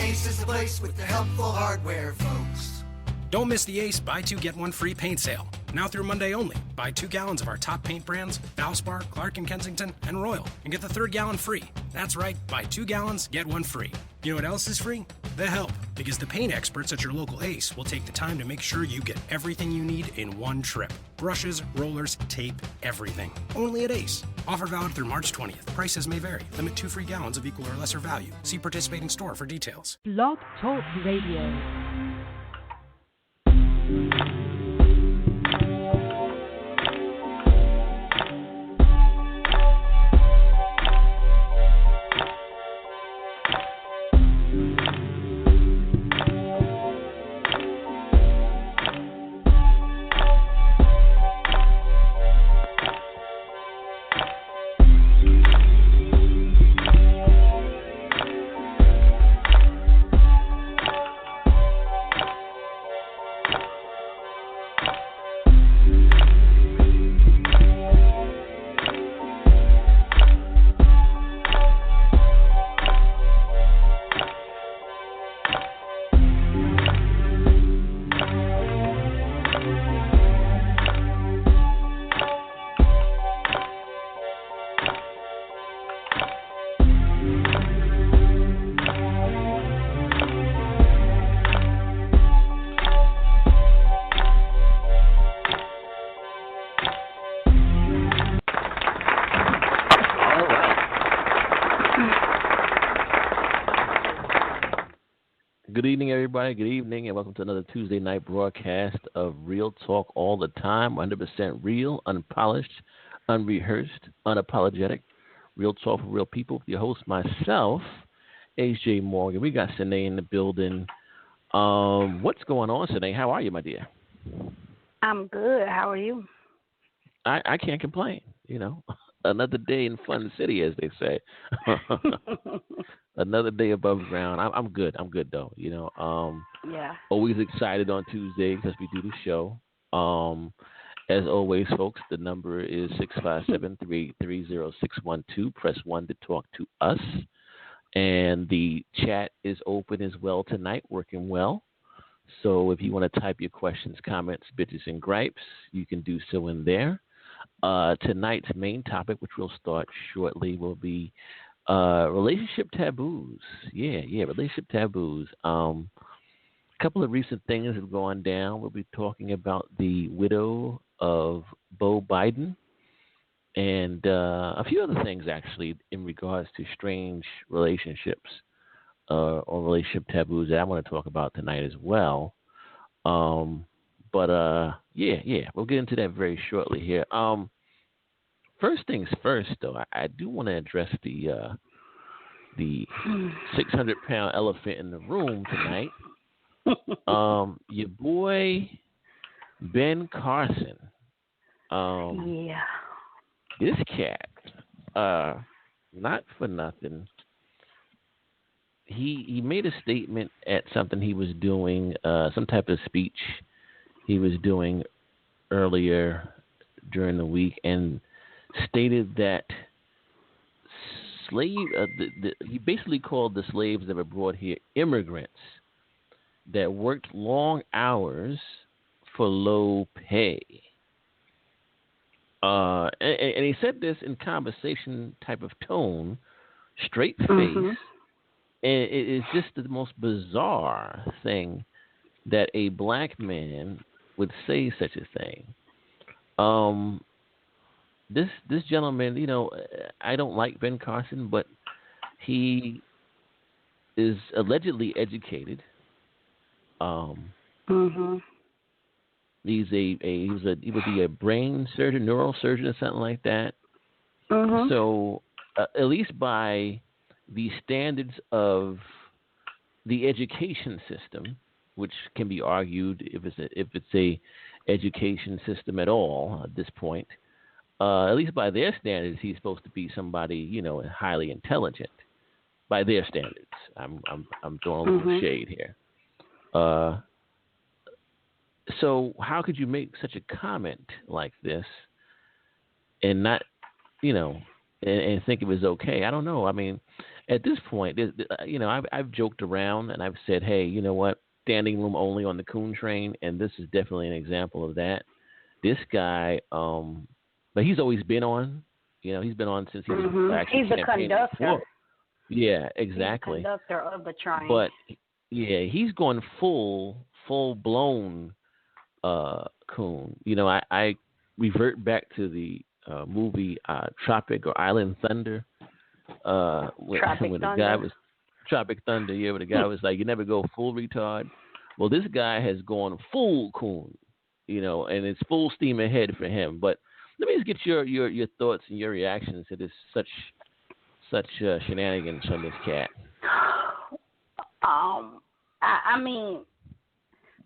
Ace is the place with the helpful hardware, folks. Don't miss the Ace Buy 2 Get 1 Free paint sale. Now through Monday only. Buy 2 gallons of our top paint brands, Valspar, Clark & Kensington, and Royal, and get the third gallon free. That's right, buy 2 gallons, get 1 free. You know what else is free? The help, because the paint experts at your local Ace will take the time to make sure you get everything you need in one trip. Brushes, rollers, tape, everything. Only at Ace. Offer valid through March 20th. Prices may vary. Limit 2 free gallons of equal or lesser value. See participating store for details. Blog Talk Radio. Good evening, everybody. Good evening, and welcome to another Tuesday night broadcast of Real Talk All the Time. 100% real, unpolished, unrehearsed, unapologetic. Real talk for real people. Your host, myself, H.J. Morgan. We got Sine in the building. What's going on, Sine? How are you, my dear? I'm good. How are you? I can't complain. You know, another day in Fun City, as they say. Another day above ground. I'm good. I'm good though. You know. Yeah. Always excited on Tuesday because we do the show. As always, folks, the number is 657-330-612. Press 1 to talk to us, and the chat is open as well tonight, working well. So if you want to type your questions, comments, bitches, and gripes, you can do so in there. Tonight's main topic, which we'll start shortly, will be relationship taboos. Yeah, relationship taboos. A couple of recent things have gone down. We'll be talking about the widow of Beau Biden and a few other things, actually, in regards to strange relationships or relationship taboos that I want to talk about tonight as well. We'll get into that very shortly here. First things first, though, I do want to address the 600-pound elephant in the room tonight. Your boy Ben Carson. This cat, not for nothing. He made a statement at something he was doing, some type of speech he was doing earlier during the week, and stated that he basically called the slaves that were brought here immigrants that worked long hours for low pay. And he said this in conversation type of tone, straight face. Mm-hmm. And it is just the most bizarre thing that a black man would say such a thing. This gentleman, you know, I don't like Ben Carson, but he is allegedly educated. He would be a brain surgeon, neurosurgeon, or something like that. Mm-hmm. So, at least by the standards of the education system, which can be argued if it's a education system at all at this point. At least by their standards, he's supposed to be somebody, you know, highly intelligent. By their standards, I'm throwing a little shade here. So how could you make such a comment like this and not, you know, and think it was okay? I don't know. I mean, at this point, I've joked around and I've said, hey, you know what? Standing room only on the coon train, and this is definitely an example of that. This guy, but he's always been on. He's been on since he was actually He's the conductor. Before. Yeah, exactly. He's the conductor of the train. But yeah, he's going full blown coon. I revert back to the movie Tropic or Island Thunder. When the guy was Tropic Thunder, yeah, where the guy was like, "You never go full retard." Well, this guy has gone full coon, and it's full steam ahead for him. But let me just get your thoughts and your reactions to this such shenanigans from this cat. I mean,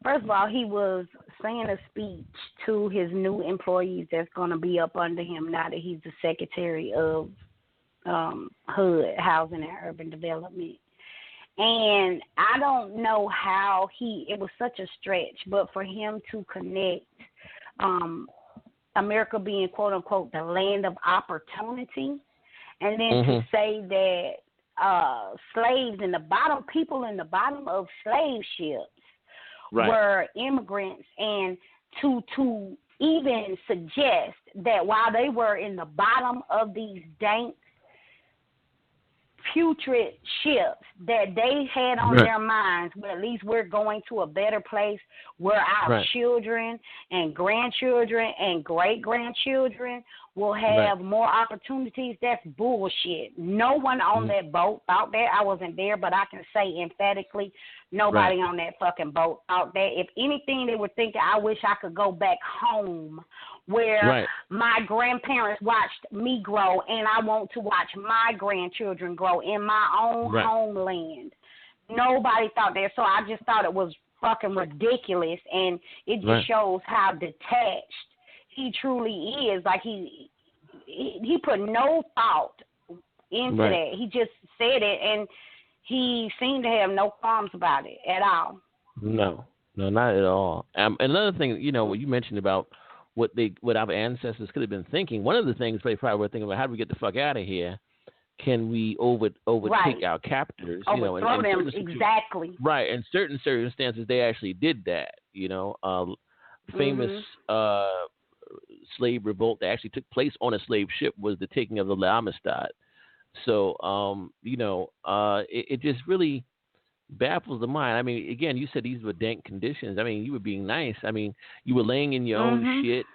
first of all, he was saying a speech to his new employees that's going to be up under him now that he's the Secretary of HUD, Housing and Urban Development. And I don't know how it was such a stretch, but for him to connect America being, quote unquote, the land of opportunity, and then to say that slaves people in the bottom of slave ships were immigrants, and to even suggest that while they were in the bottom of these dank, putrid ships, that they had on their minds, well, at least we're going to a better place where our children and grandchildren and great-grandchildren will have more opportunities. That's bullshit. No one on that boat out there, I wasn't there, but I can say emphatically, nobody on that fucking boat out there. If anything, they were thinking, I wish I could go back home where my grandparents watched me grow, and I want to watch my grandchildren grow in my own homeland. Nobody thought that, so I just thought it was fucking ridiculous, and it just shows how detached he truly is. Like, he put no thought into that. He just said it, and he seemed to have no qualms about it at all. No, not at all. Another thing, what you mentioned about what our ancestors could have been thinking. One of the things they probably were thinking about, how do we get the fuck out of here? Can we overtake our captors? Overthrow them, exactly. Right. In certain circumstances, they actually did that. Famous slave revolt that actually took place on a slave ship was the taking of the Amistad. So, it just really baffles the mind. I mean, again, you said these were dank conditions. I mean, you were being nice. I mean, you were laying in your own shit,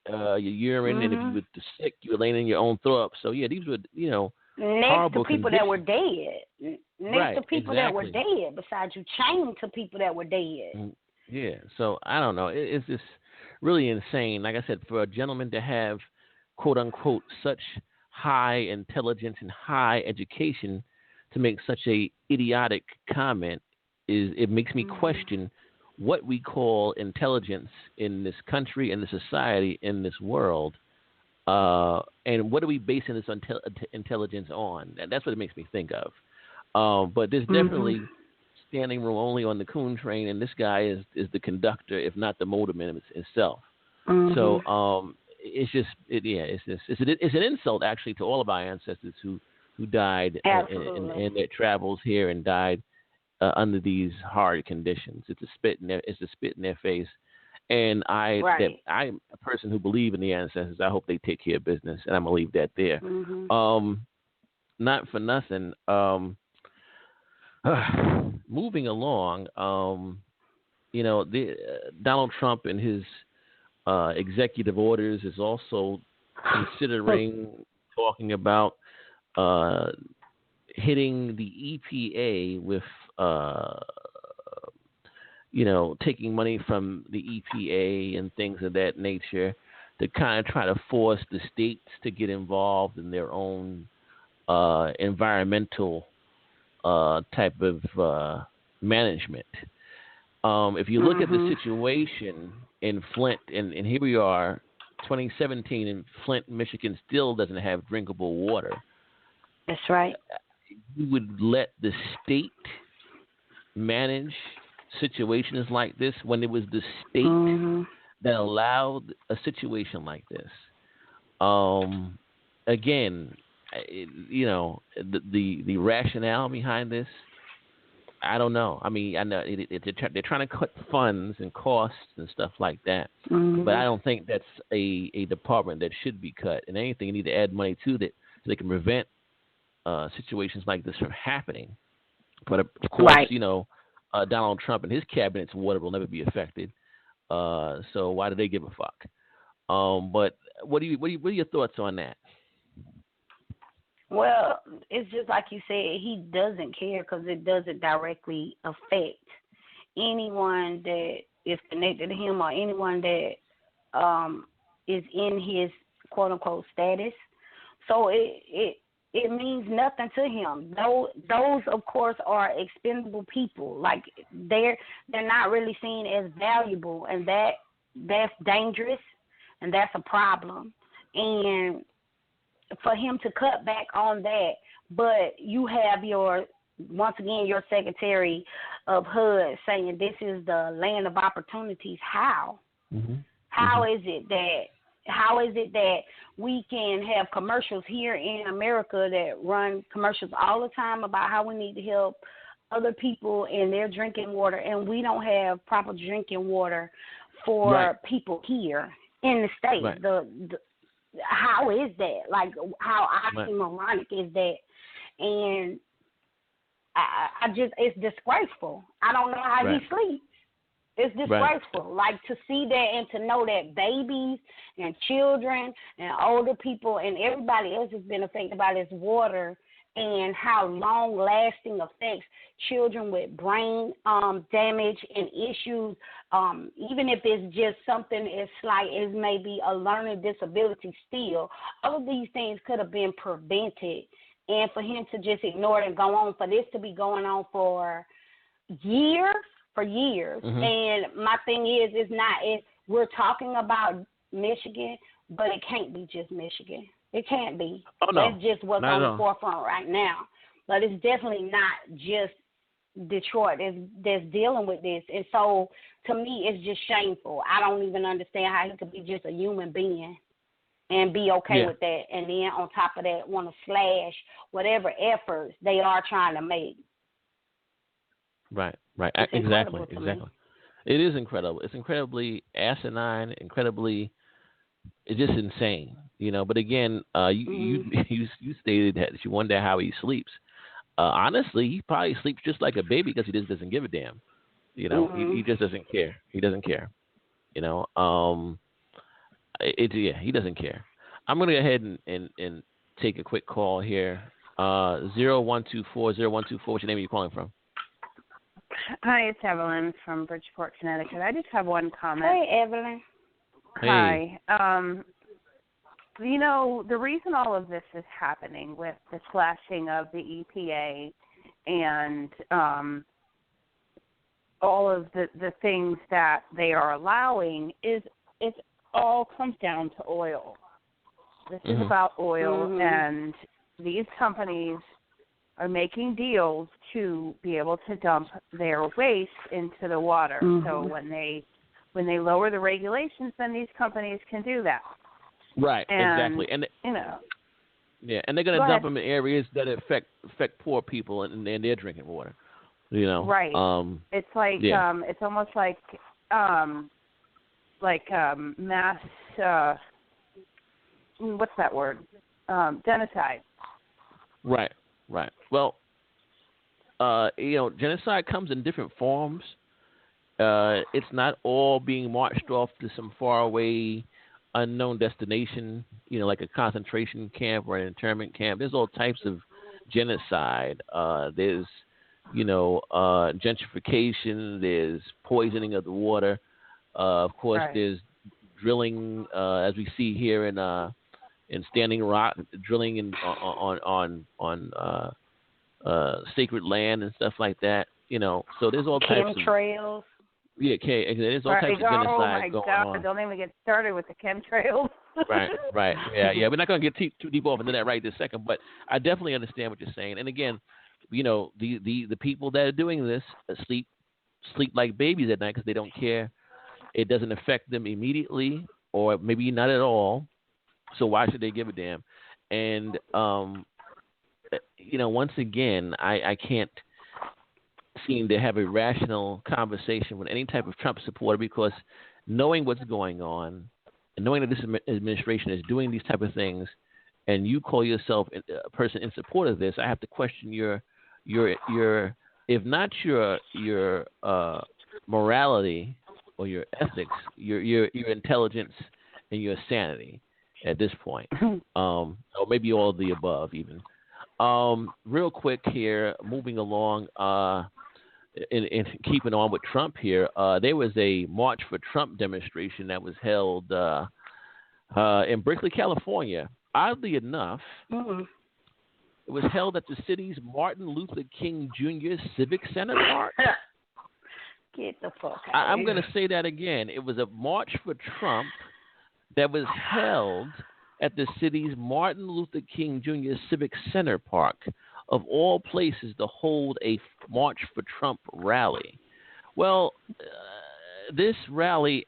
your urine, and if you were sick, you were laying in your own throw up. So, yeah, these were, horrible to people conditions. that were dead. Next to people that were dead, besides you chained to people that were dead. Yeah, so I don't know. It's just really insane. Like I said, for a gentleman to have, quote unquote, such high intelligence and high education to make such a idiotic comment, it makes me question what we call intelligence in this country, in the society, in this world, and what are we basing this intelligence on? And that's what it makes me think of. But there's definitely standing room only on the coon train, and this guy is the conductor, if not the motorman itself. So it's an insult actually to all of our ancestors who died in their travels here and died under these hard conditions. It's a spit in their face. And I'm a person who believes in the ancestors. I hope they take care of business, and I'm gonna leave that there. Not for nothing. Moving along, Donald Trump and his executive orders is also considering talking about hitting the EPA with, taking money from the EPA and things of that nature to kind of try to force the states to get involved in their own environmental type of management. If you look at the situation in Flint, and here we are, 2017, and Flint, Michigan still doesn't have drinkable water. That's right. You would let the state manage situations like this when it was the state that allowed a situation like this. Again, the rationale behind this, I don't know. I mean, I know they're trying to cut funds and costs and stuff like that, but I don't think that's a department that should be cut. And anything, you need to add money to that so they can prevent situations like this from happening. But of course, Donald Trump and his cabinet's water will never be affected. So why do they give a fuck? But what are your thoughts on that? Well, it's just like you said, he doesn't care because it doesn't directly affect anyone that is connected to him or anyone that is in his quote unquote status. So it means nothing to him. Those of course are expendable people. Like they're not really seen as valuable, and that's dangerous, and that's a problem. And for him to cut back on that, but you have your Secretary of HUD saying this is the land of opportunities. How? Mm-hmm. How is it that we can have commercials here in America that run commercials all the time about how we need to help other people in their drinking water, and we don't have proper drinking water for people here in the state? Right. How is that? Like, how oxymoronic is that? And I just, it's disgraceful. I don't know how he sleeps. It's disgraceful. Like, to see that and to know that babies and children and older people and everybody else has been affected by this water, and how long-lasting effects children with brain damage and issues, even if it's just something as slight as maybe a learning disability still, all of these things could have been prevented. And for him to just ignore it and go on, for this to be going on for years. Mm-hmm. And my thing is we're talking about Michigan, but it can't be just Michigan. It can't be. Oh, no. That's just what's on the forefront right now. But it's definitely not just Detroit that's dealing with this. And so, to me, it's just shameful. I don't even understand how he could be just a human being and be okay with that. And then on top of that, want to slash whatever efforts they are trying to make. Right. Exactly. It is incredible. It's incredibly asinine, it's just insane, But again, you stated that you wonder how he sleeps. Honestly, he probably sleeps just like a baby because he just doesn't give a damn. He just doesn't care. He doesn't care. He doesn't care. I'm gonna go ahead and take a quick call here. 0124. What's your name? Are you calling from? Hi, it's Evelyn from Bridgeport, Connecticut. I just have one comment. Hey, Evelyn. Hi. The reason all of this is happening with the slashing of the EPA and all of the things that they are allowing is it all comes down to oil. This is about oil, and these companies are making deals to be able to dump their waste into the water. So when they lower the regulations, then these companies can do that. Right, exactly. And and they're going to dump them in areas that affect poor people and their drinking water. Right. It's like it's almost like mass. What's that word? Genocide. Right. Well, genocide comes in different forms. It's not all being marched off to some faraway, unknown destination, like a concentration camp or an internment camp. There's all types of genocide. There's, gentrification. There's poisoning of the water. Of course, there's drilling, as we see here in Standing Rock, drilling on sacred land and stuff like that. So there's all types of chemtrails. Yeah, there's all types of genocide going on. Oh my God! Don't even get started with the chemtrails. Right. Yeah. We're not going to get too deep off into that right this second, but I definitely understand what you're saying. And again, the people that are doing this sleep like babies at night because they don't care. It doesn't affect them immediately, or maybe not at all. So why should they give a damn? And once again, I can't seem to have a rational conversation with any type of Trump supporter because knowing what's going on and knowing that this administration is doing these type of things, and you call yourself a person in support of this, I have to question your if not your morality or your ethics, your intelligence and your sanity at this point, or maybe all of the above even. Real quick here, moving along, in keeping on with Trump here, there was a March for Trump demonstration that was held in Berkeley, California. Oddly enough, it was held at the city's Martin Luther King Jr. Civic Center Park. Get the fuck out. I'm going to say that again. It was a March for Trump that was held at the city's Martin Luther King Jr. Civic Center Park, of all places to hold a March for Trump rally. Well, this rally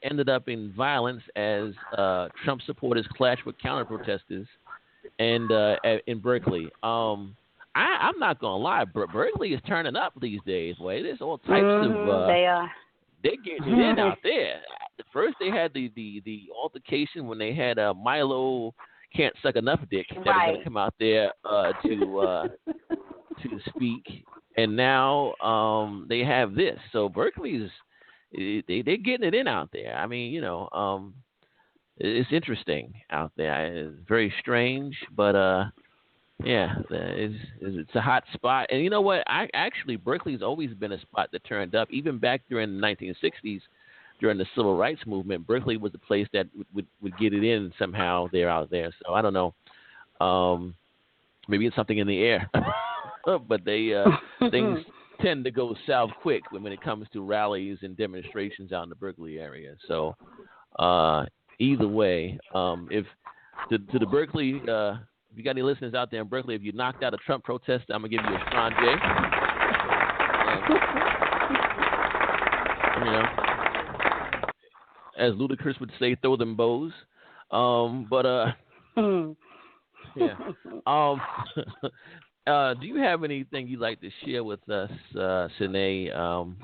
ended up in violence as Trump supporters clashed with counter-protesters and in Berkeley. I'm not going to lie, Berkeley is turning up these days, boy. There's all types of... they are. They're getting it in out there. First, they had the altercation when they had Milo Can't Suck Enough Dick that was going to come out there to speak, and now they have this. So Berkeley's they're getting it in out there. I mean, it's interesting out there. It's very strange, but yeah, it's a hot spot. And you know what? Berkeley's always been a spot that turned up, even back during the 1960s. During the civil rights movement, Berkeley was the place that would get it in somehow. They're out there, so I don't know. Maybe it's something in the air, but things tend to go south quick when it comes to rallies and demonstrations out in the Berkeley area. So either way, if to the Berkeley, if you got any listeners out there in Berkeley, if you knocked out a Trump protest, I'm gonna give you a strong J. As Ludacris would say, throw them bows. Yeah. Do you have anything you'd like to share with us, Sine,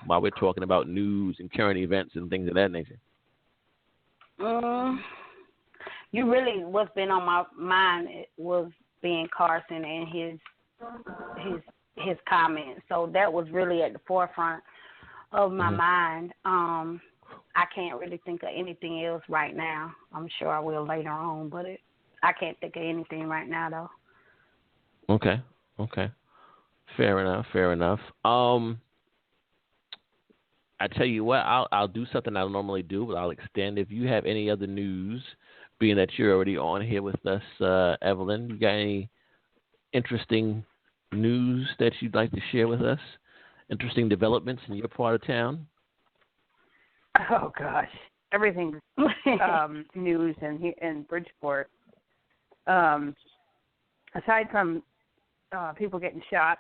while we're talking about news and current events and things of that nature? You really, what's been on my mind was Ben Carson and his comments. So that was really at the forefront of my mind. I can't really think of anything else right now. I'm sure I will later on, but I can't think of anything right now, though. Okay. Fair enough. I tell you what, I'll do something I don't normally do, but I'll extend. If you have any other news, being that you're already on here with us, Evelyn, you got any interesting news that you'd like to share with us? Interesting developments in your part of town? Oh gosh, everything's news in Bridgeport. Aside from people getting shot,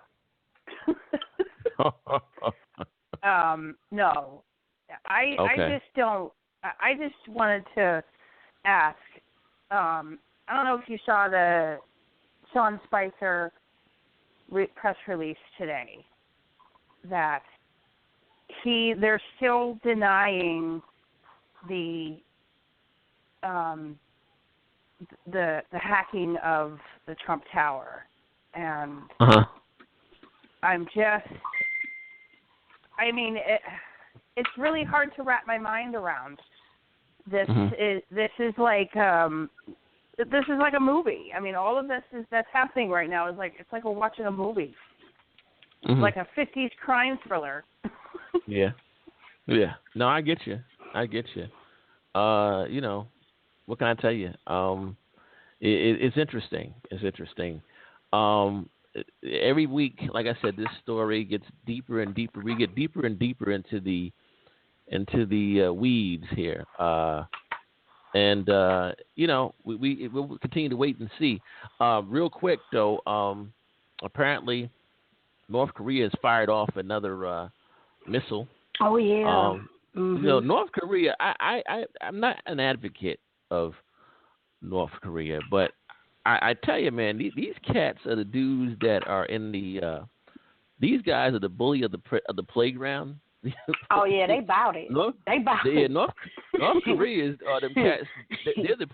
no. I just don't. I just wanted to ask. I don't know if you saw the Sean Spicer press release today that they're still denying the hacking of the Trump Tower, and I'm just, I mean, it's really hard to wrap my mind around. This is like a movie. I mean, all of that's happening right now is like, it's like we're watching a movie. Like a 50s crime thriller. Yeah. No, I get you. What can I tell you? It's interesting. Every week, like I said, this story gets deeper and deeper. We get deeper and deeper into the weeds here. We'll continue to wait and see. Real quick though, apparently North Korea has fired off another missile. Oh yeah. North Korea. I'm not an advocate of North Korea, but I tell you, man, these cats are the dudes that are in the. These guys are the bully of the playground. Oh yeah, they bout it. They bout it. North Korea is them cats. They're the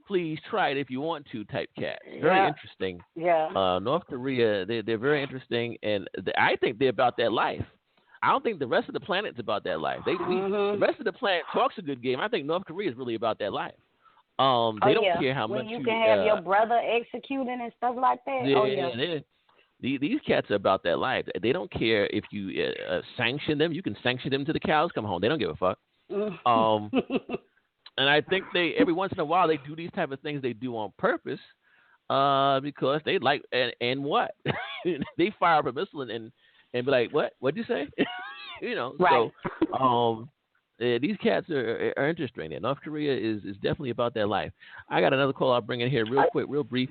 please try it if you want to type cats. Very interesting. Yeah. North Korea, they're very interesting, and I think they're about that life. I don't think the rest of the planet's about that life. The rest of the planet talks a good game. I think North Korea is really about that life. They don't care how much you can have your brother executed and stuff like that. These cats are about that life. They don't care if you sanction them. You can sanction them till the cows come home. They don't give a fuck. And I think every once in a while they do these type of things. They do on purpose because they like and what they fire up a missile and be like, what'd you say? Right. So these cats are interesting. And North Korea is definitely about that life. I got another call I'll bring in here real quick, real brief.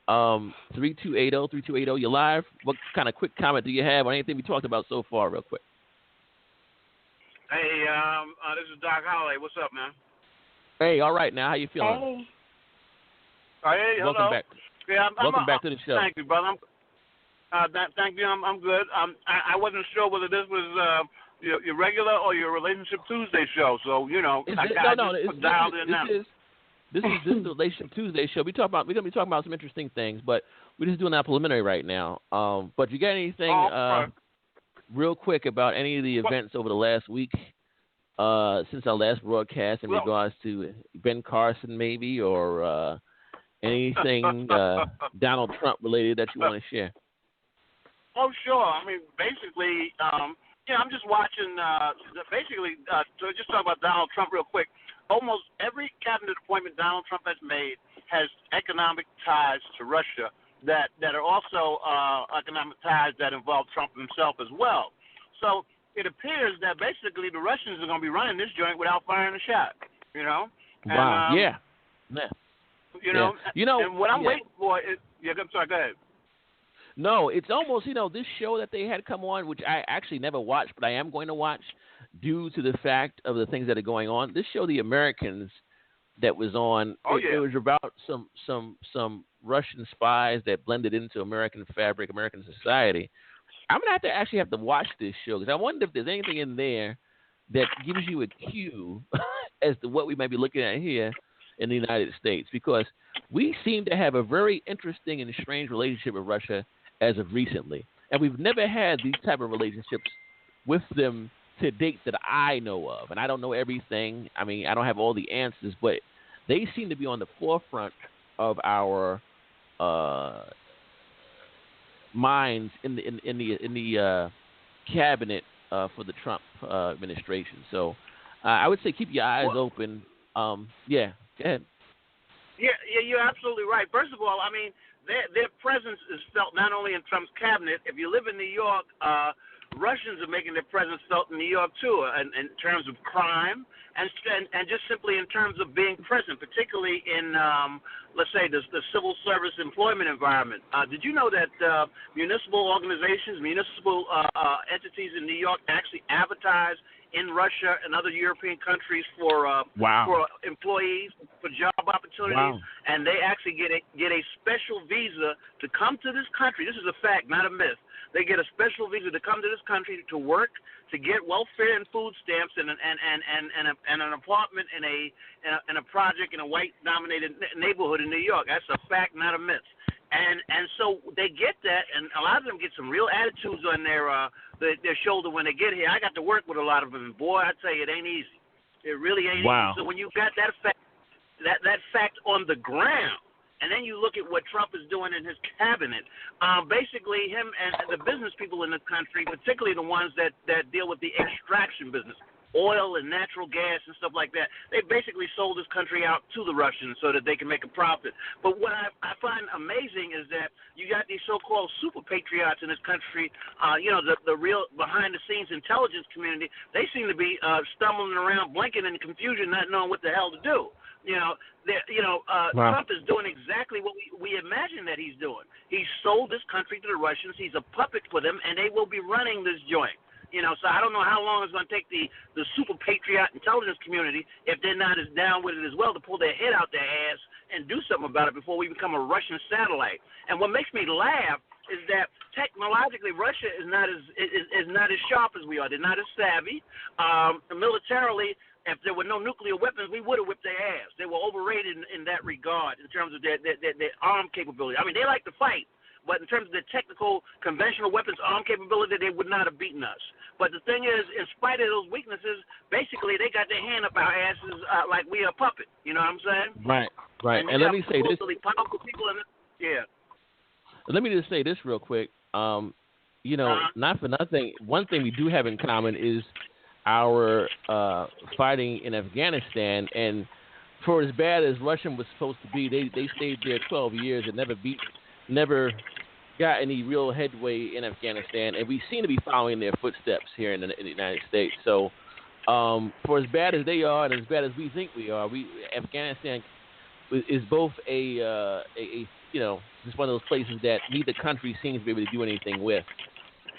3280, you're live. What kind of quick comment do you have on anything we talked about so far, real quick? Hey, this is Doc Holloway. What's up, man? Hey, all right now. How you feeling? Hey, hello. Welcome back. Yeah, welcome back to the show. Thank you, brother. Thank you. I'm good. I wasn't sure whether this was your regular or your Relationship Tuesday show. So it's dialed in now. This is the Relationship Tuesday show. We're gonna be talking about some interesting things, but we're just doing that preliminary right now. But you got anything real quick about any of the events over the last week since our last broadcast in regards to Ben Carson, maybe, or anything Donald Trump related that you want to share? Oh, sure. I mean, basically, I'm just watching. So just talk about Donald Trump real quick. Almost every cabinet appointment Donald Trump has made has economic ties to Russia that are also economic ties that involve Trump himself as well. So it appears that basically the Russians are going to be running this joint without firing a shot. Wow. And, yeah. And what I'm waiting for is I'm sorry. Go ahead. No, it's almost, this show that they had come on, which I actually never watched, but I am going to watch due to the fact of the things that are going on. This show, The Americans, that was on, it was about some Russian spies that blended into American fabric, American society. I'm going to have to watch this show because I wonder if there's anything in there that gives you a cue as to what we might be looking at here in the United States, because we seem to have a very interesting and strange relationship with Russia as of recently. And we've never had these type of relationships with them to date that I know of. And I don't know everything. I mean, I don't have all the answers, but they seem to be on the forefront of our minds in the cabinet for the Trump administration. So I would say keep your eyes open. Go ahead. Yeah, you're absolutely right. First of all, I mean, their presence is felt not only in Trump's cabinet. If you live in New York, Russians are making their presence felt in New York too, in terms of crime and just simply in terms of being present, particularly in, let's say, the civil service employment environment. Did you know that municipal organizations, municipal entities in New York actually advertise in Russia and other European countries for employees, for job opportunities, and they actually get a special visa to come to this country. This is a fact, not a myth. They get a special visa to come to this country to work, to get welfare and food stamps, and an apartment in a project in a white-dominated neighborhood in New York. That's a fact, not a myth. And so they get that, and a lot of them get some real attitudes on their shoulder when they get here. I got to work with a lot of them, and boy, I tell you, it ain't easy. It really ain't easy. So when you got that fact on the ground, and then you look at what Trump is doing in his cabinet, basically him and the business people in this country, particularly the ones that deal with the extraction business, oil and natural gas and stuff like that, they basically sold this country out to the Russians so that they can make a profit. But what I find amazing is that you got these so-called super patriots in this country, the real behind-the-scenes intelligence community, they seem to be stumbling around, blinking in confusion, not knowing what the hell to do. Trump is doing exactly what we imagine that he's doing. He sold this country to the Russians. He's a puppet for them, and they will be running this joint. So I don't know how long it's going to take the super patriot intelligence community, if they're not as down with it as well, to pull their head out their ass and do something about it before we become a Russian satellite. And what makes me laugh is that technologically Russia is not as sharp as we are. They're not as savvy. Militarily, if there were no nuclear weapons, we would have whipped their ass. They were overrated in that regard in terms of their arm capability. I mean, they like to fight, but in terms of the technical, conventional weapons arm capability, they would not have beaten us. But the thing is, in spite of those weaknesses, basically they got their hand up our asses like we are a puppet. You know what I'm saying? Right. And let me say this. Powerful people in it. Yeah. Let me just say this real quick. Not for nothing, one thing we do have in common is our fighting in Afghanistan. And for as bad as Russia was supposed to be, they stayed there 12 years and never got any real headway in Afghanistan. And we seem to be following their footsteps here in the United States. So for as bad as they are and as bad as we think we are, Afghanistan is both just one of those places that neither country seems to be able to do anything with.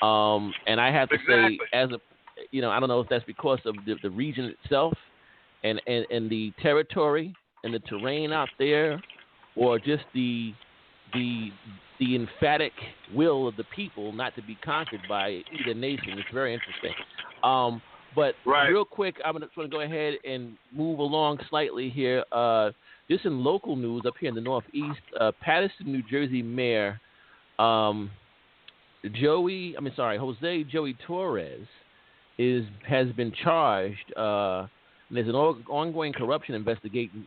And I have to say, I don't know if that's because of the region itself and the territory and the terrain out there, or just the emphatic will of the people not to be conquered by either nation. It's very interesting. But real quick, I'm going to go ahead and move along slightly here. This in local news up here in the Northeast, Paterson, New Jersey Mayor Jose Joey Torres has been charged. There's an ongoing corruption investigation,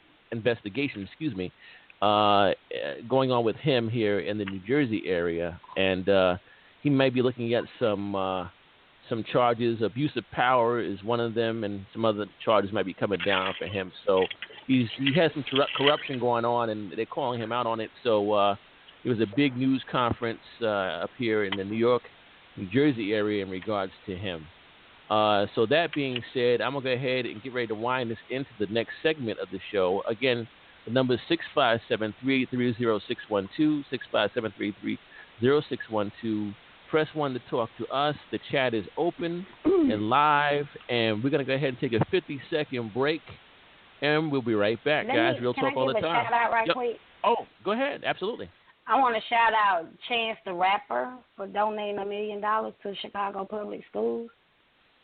going on with him here in the New Jersey area, and he may be looking at some charges. Abuse of power is one of them, and some other charges might be coming down for him. So he has some corruption going on, and they're calling him out on it. So it was a big news conference up here in the New York, New Jersey area in regards to him. So that being said, I'm going to go ahead and get ready to wind this into the next segment of the show. Again, the number is 657-330-612, 657-330-612. Press 1 to talk to us. The chat is open and live, and we're going to go ahead and take a 50-second break, and we'll be right back, guys. Real talk all the time. Can I give a shout out right quick? Oh, go ahead. Absolutely. I want to shout out Chance the Rapper for donating $1 million to Chicago Public Schools.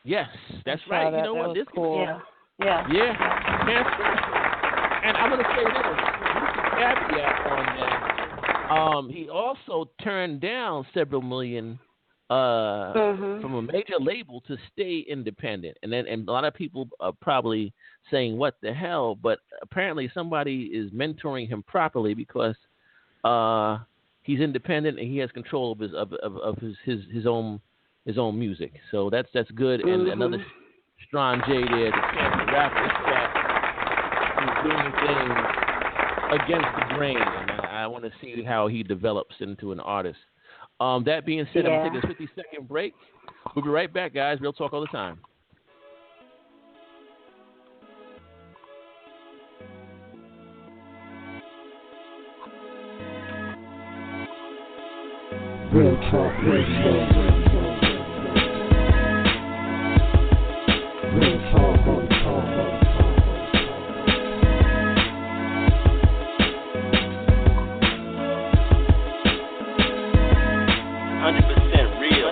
Yes, that's right. You know what? This cool. Yeah. Chance, and I'm going to say this. Caveat on that. He also turned down several million from a major label to stay independent, and a lot of people are probably saying, "What the hell?" But apparently, somebody is mentoring him properly because he's independent and he has control of his own music. So that's good. And another strong J there to wrap this chat. He's doing things against the grain, and I want to see how he develops into an artist. That being said, I'm going to take a 50-second break. We'll be right back, guys. Real talk all the time. Real Talk Radio. Real Talk on Talk. 100% real.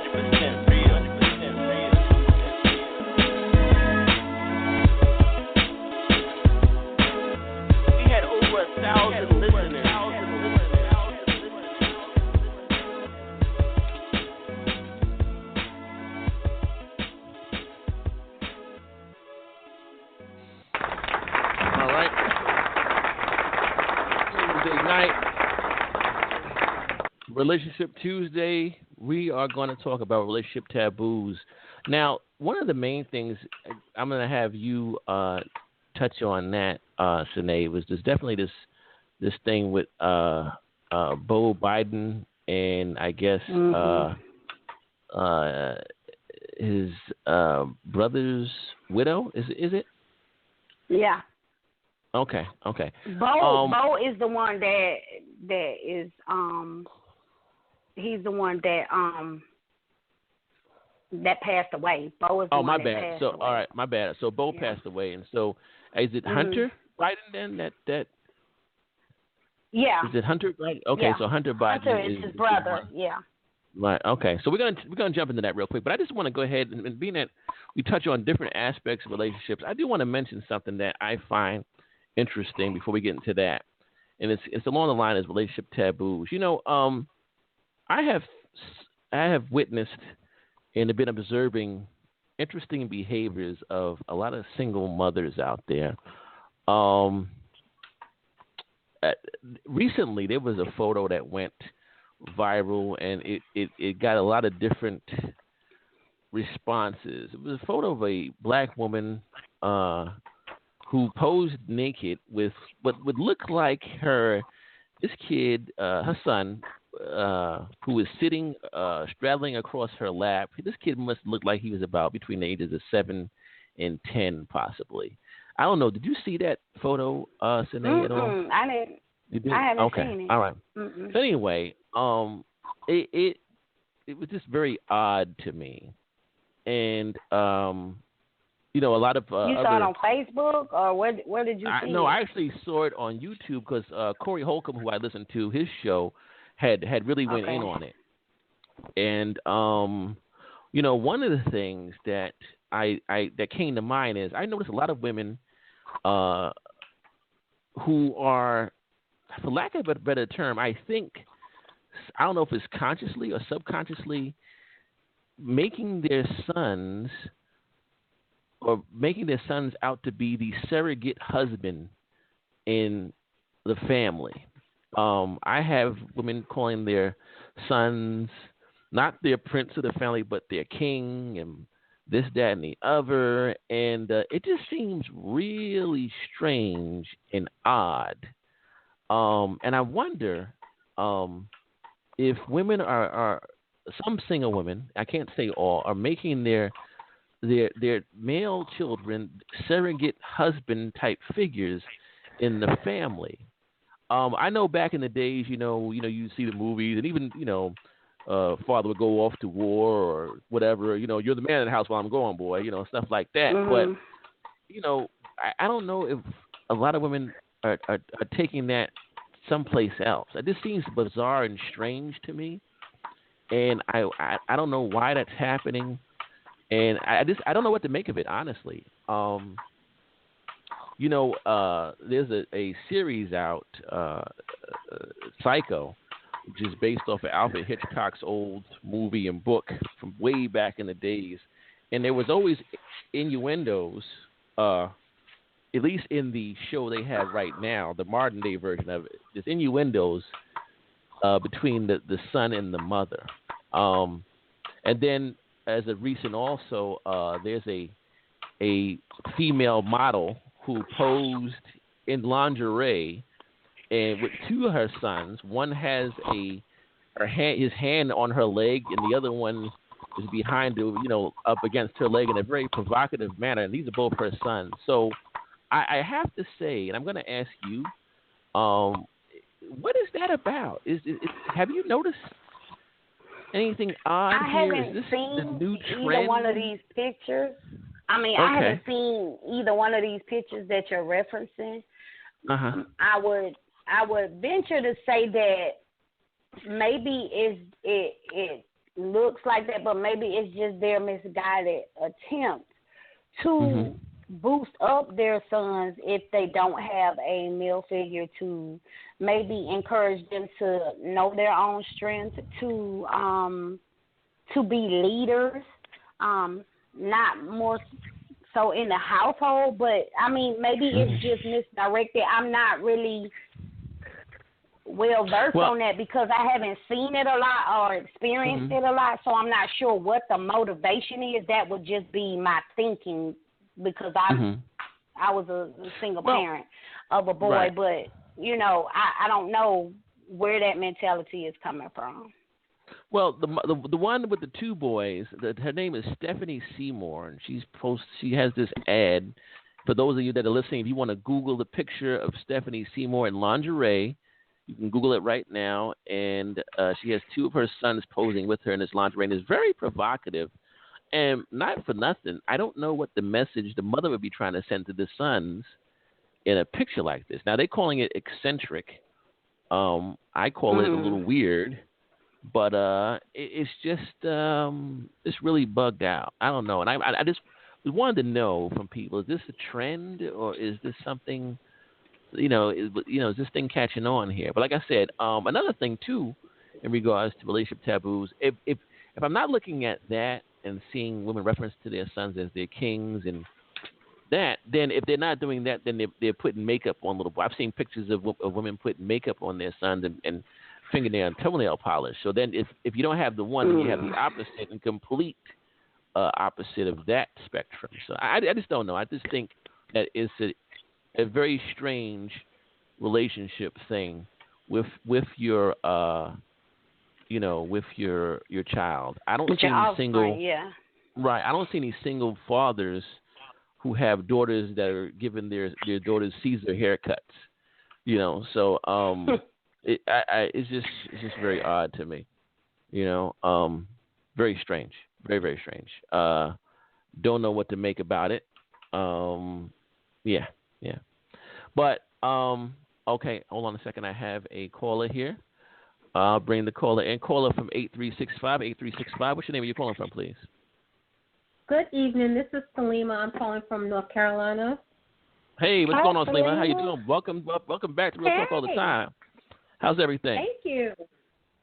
We had over 1,000 listeners. Relationship Tuesday, we are going to talk about relationship taboos. Now, one of the main things I'm going to have you touch on that, Sinead, was there's definitely this thing with Bo Biden and I guess his brother's widow. Is it? Yeah. Okay. Bo is the one that is he's the one that that passed away. Bo is the Oh, my one that bad. passed So, away. all right, my bad. So, Bo passed away, and so is it Hunter Biden then? That Yeah. is it Hunter Biden? Okay, Yeah. so Hunter Biden Hunter is his brother. Yeah. Right. Okay. So we're gonna jump into that real quick, but I just want to go ahead and being that we touch on different aspects of relationships, I do want to mention something that I find interesting before we get into that, and it's along the line of relationship taboos. You know, I have witnessed and have been observing interesting behaviors of a lot of single mothers out there. Recently, there was a photo that went viral, and it got a lot of different responses. It was a photo of a black woman who posed naked with what would look like her son, who was sitting straddling across her lap. This kid must look like he was about between the ages of 7 and 10, possibly. I don't know. Did you see that photo, Sinead, at all? I didn't. You did? I haven't Okay. seen it. All right. Mm-mm. So anyway, it was just very odd to me, and you know, a lot of you saw it on Facebook, or where did you see it? No, I actually saw it on YouTube because Corey Holcomb, who I listened to his show, had really went in on it, and you know, one of the things that I that came to mind is I noticed a lot of women who are, for lack of a better term, I don't know if it's consciously or subconsciously making their sons out to be the surrogate husband in the family. I have women calling their sons not their prince of the family, but their king, and this, that, and the other. And it just seems really strange and odd. And I wonder if women are some single women, I can't say all, are making their male children surrogate husband type figures in the family. I know back in the days, you see the movies, and even father would go off to war or whatever. You're the man in the house while I'm gone, boy. Stuff like that. Mm-hmm. But I don't know if a lot of women are taking that someplace else. It just seems bizarre and strange to me, and I don't know why that's happening, and I don't know what to make of it, honestly. There's a series out, Psycho, which is based off of Alfred Hitchcock's old movie and book from way back in the days, and there was always innuendos, at least in the show they have right now, the modern day version of it, there's innuendos between the son and the mother. And then as a recent also, there's a female model who posed in lingerie and with two of her sons. One has his hand on her leg, and the other one is behind her, up against her leg in a very provocative manner. And these are both her sons. So I have to say, and I'm going to ask you, what is that about? Have you noticed anything odd here? I haven't seen the new trend? Either one of these pictures. I mean, I haven't seen either one of these pictures that you're referencing. Uh-huh. I would venture to say that maybe it looks like that, but maybe it's just their misguided attempt to boost up their sons if they don't have a male figure to maybe encourage them to know their own strength, to be leaders, not more so in the household, but I mean maybe it's just misdirected. I'm not really well versed on that because I haven't seen it a lot or experienced it a lot, so I'm not sure what the motivation is. That would just be my thinking because I was a single parent of a boy, but I don't know where that mentality is coming from. Well, the one with the two boys, her name is Stephanie Seymour, and she has this ad. For those of you that are listening, if you want to Google the picture of Stephanie Seymour in lingerie, you can Google it right now, and she has two of her sons posing with her in this lingerie, and it's very provocative. and not for nothing, I don't know what the message the mother would be trying to send to the sons in a picture like this. Now they're calling it eccentric. I call it a little weird, but it's just it's really bugged out. I don't know, and I just wanted to know from people: is this a trend or is this something? Is this thing catching on here? But like I said, another thing too, in regards to relationship taboos, if I'm not looking at that and seeing women reference to their sons as their kings and that, then if they're not doing that, then they're putting makeup on little boys. I've seen pictures of women putting makeup on their sons and fingernail and toenail polish. So then if you don't have the one, then you have the opposite and complete opposite of that spectrum. So I just don't know. I just think that it's a very strange relationship thing with your with your child. I don't see any single right. I don't see any single fathers who have daughters that are giving their daughters Caesar haircuts. So it's just very odd to me. Very strange, very very strange. Don't know what to make about it. Yeah. But okay, hold on a second. I have a caller here. I'll bring the caller in. Caller from 8365. 8365. What's your name? Where you calling from, please? Good evening. This is Salima. I'm calling from North Carolina. Hey, what's going on, Salima? How you doing? Welcome back to Real Talk All the Time. How's everything? Thank you.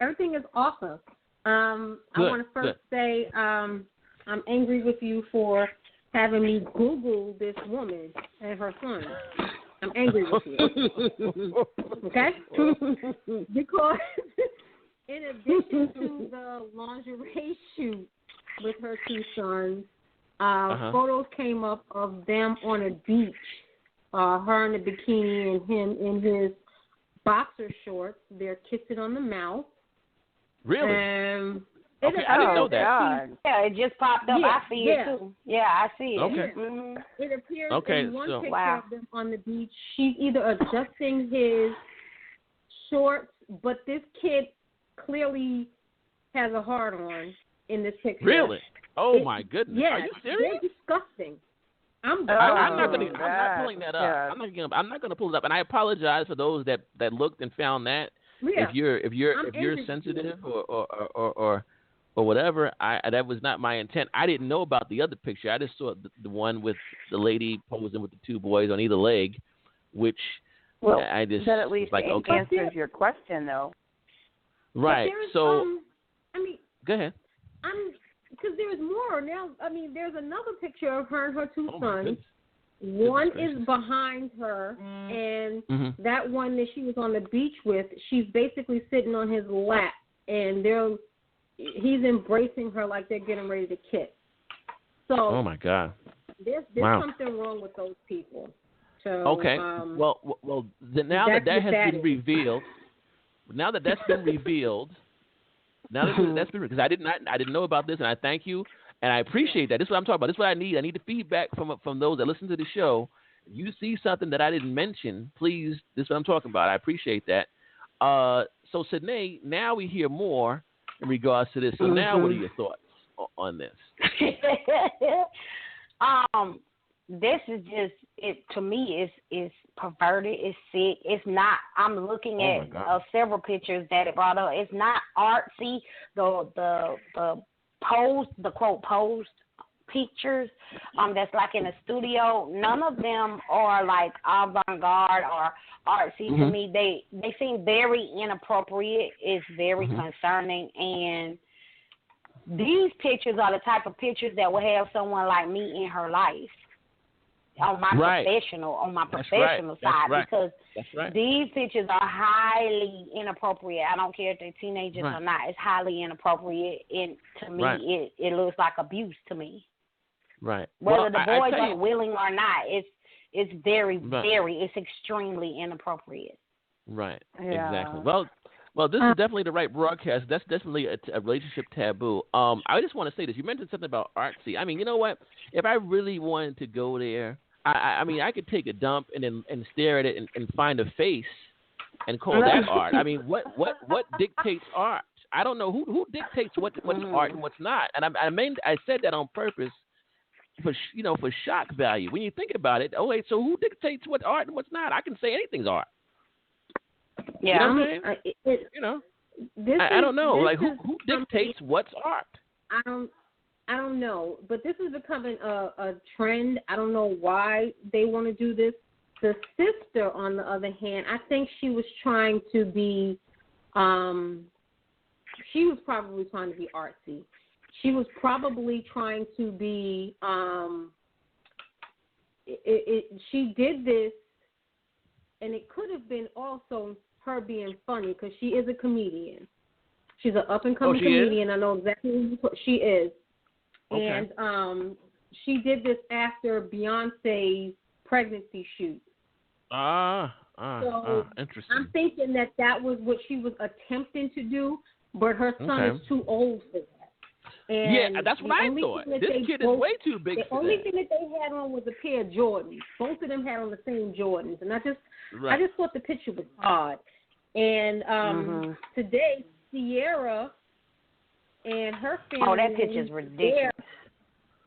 Everything is awesome. I want to first say I'm angry with you for having me Google this woman and her son. I'm angry with you. Okay? Because in addition to the lingerie shoot with her two sons, photos came up of them on a beach, her in a bikini and him in his boxer shorts. They're kissing on the mouth. Really? Okay, I didn't know that. God. Yeah, it just popped up. I see it too. Yeah, I see it. Okay. It appears in one picture of them on the beach, she's either adjusting his shorts, but this kid clearly has a hard on in this picture. Really? Oh my goodness! Yeah, are you serious? They're disgusting. I'm not pulling that up. Yeah. I'm not gonna pull it up, and I apologize for those that looked and found that. Yeah. If you're sensitive or whatever, that was not my intent. I didn't know about the other picture. I just saw the one with the lady posing with the two boys on either leg, which I just that at least answers your question, though. Right. So, go ahead. Because there's more now. There's another picture of her and her two sons. One is behind her, and that one that she was on the beach with, she's basically sitting on his lap, and he's embracing her like they're getting ready to kiss. So, oh my God, there's something wrong with those people. So, okay, well, now that has been revealed, because I didn't know about this, and I thank you, and I appreciate that. This is what I'm talking about. This is what I need. I need the feedback from those that listen to the show. If you see something that I didn't mention, please. This is what I'm talking about. I appreciate that. So, Sidney, now we hear more in regards to this. So now, what are your thoughts on this? This is just to me. It's perverted. It's sick. It's not. I'm looking at several pictures that it brought up. It's not artsy. The quote posed pictures that's like in a studio. None of them are like avant-garde or artsy to me. They seem very inappropriate. It's very concerning, and these pictures are the type of pictures that will have someone like me in her life on my professional side, because these pictures are highly inappropriate. I don't care if they're teenagers or not. It's highly inappropriate, and to me, it looks like abuse to me. Right. Whether the boys are willing or not, it's very, it's extremely inappropriate. Right. Yeah. Exactly. Well, this is definitely the right broadcast. That's definitely a relationship taboo. I just want to say this. You mentioned something about artsy. You know what? If I really wanted to go there, I could take a dump and stare at it and find a face and call that art. What dictates art? I don't know who dictates what's art and what's not. And I said that on purpose for shock value. When you think about it, wait, so who dictates what's art and what's not? I can say anything's art. Yeah, you know what I'm saying? I don't know. Like who dictates what's art? I don't know, but this is becoming a trend. I don't know why they want to do this. The sister, on the other hand, I think she was trying to be, she was probably trying to be artsy. She was probably trying to be, she did this, and it could have been also her being funny because she is a comedian. She's an up-and-coming comedian. Is? I know exactly what she is. Okay. And she did this after Beyonce's pregnancy shoot. Interesting. I'm thinking that was what she was attempting to do, but her son is too old for that. And yeah, that's what I thought. This kid is way too big for that. The only thing that they had on was a pair of Jordans. Both of them had on the same Jordans, and I just thought the picture was odd. And today, Sierra and her family. Oh, that picture's ridiculous.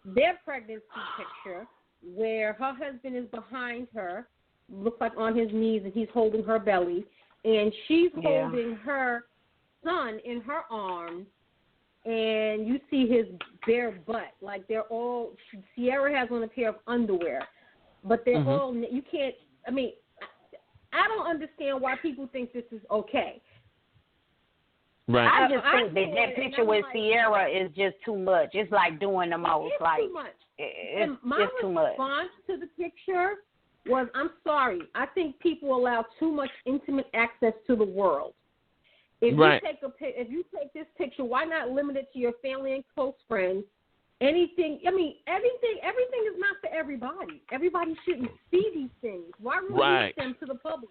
Their pregnancy picture, where her husband is behind her, looks like on his knees, and he's holding her belly, and she's holding her son in her arms, and you see his bare butt. Like Sierra has on a pair of underwear, but they're all, you can't, I don't understand why people think this is okay. Right. I just think that picture with Sierra is just too much. It's like doing the most. It's like too much. It's too My much. response to the picture was, I'm sorry. I think people allow too much intimate access to the world. If you take this picture, why not limit it to your family and close friends? Everything is not for everybody. Everybody shouldn't see these things. Why release them to the public?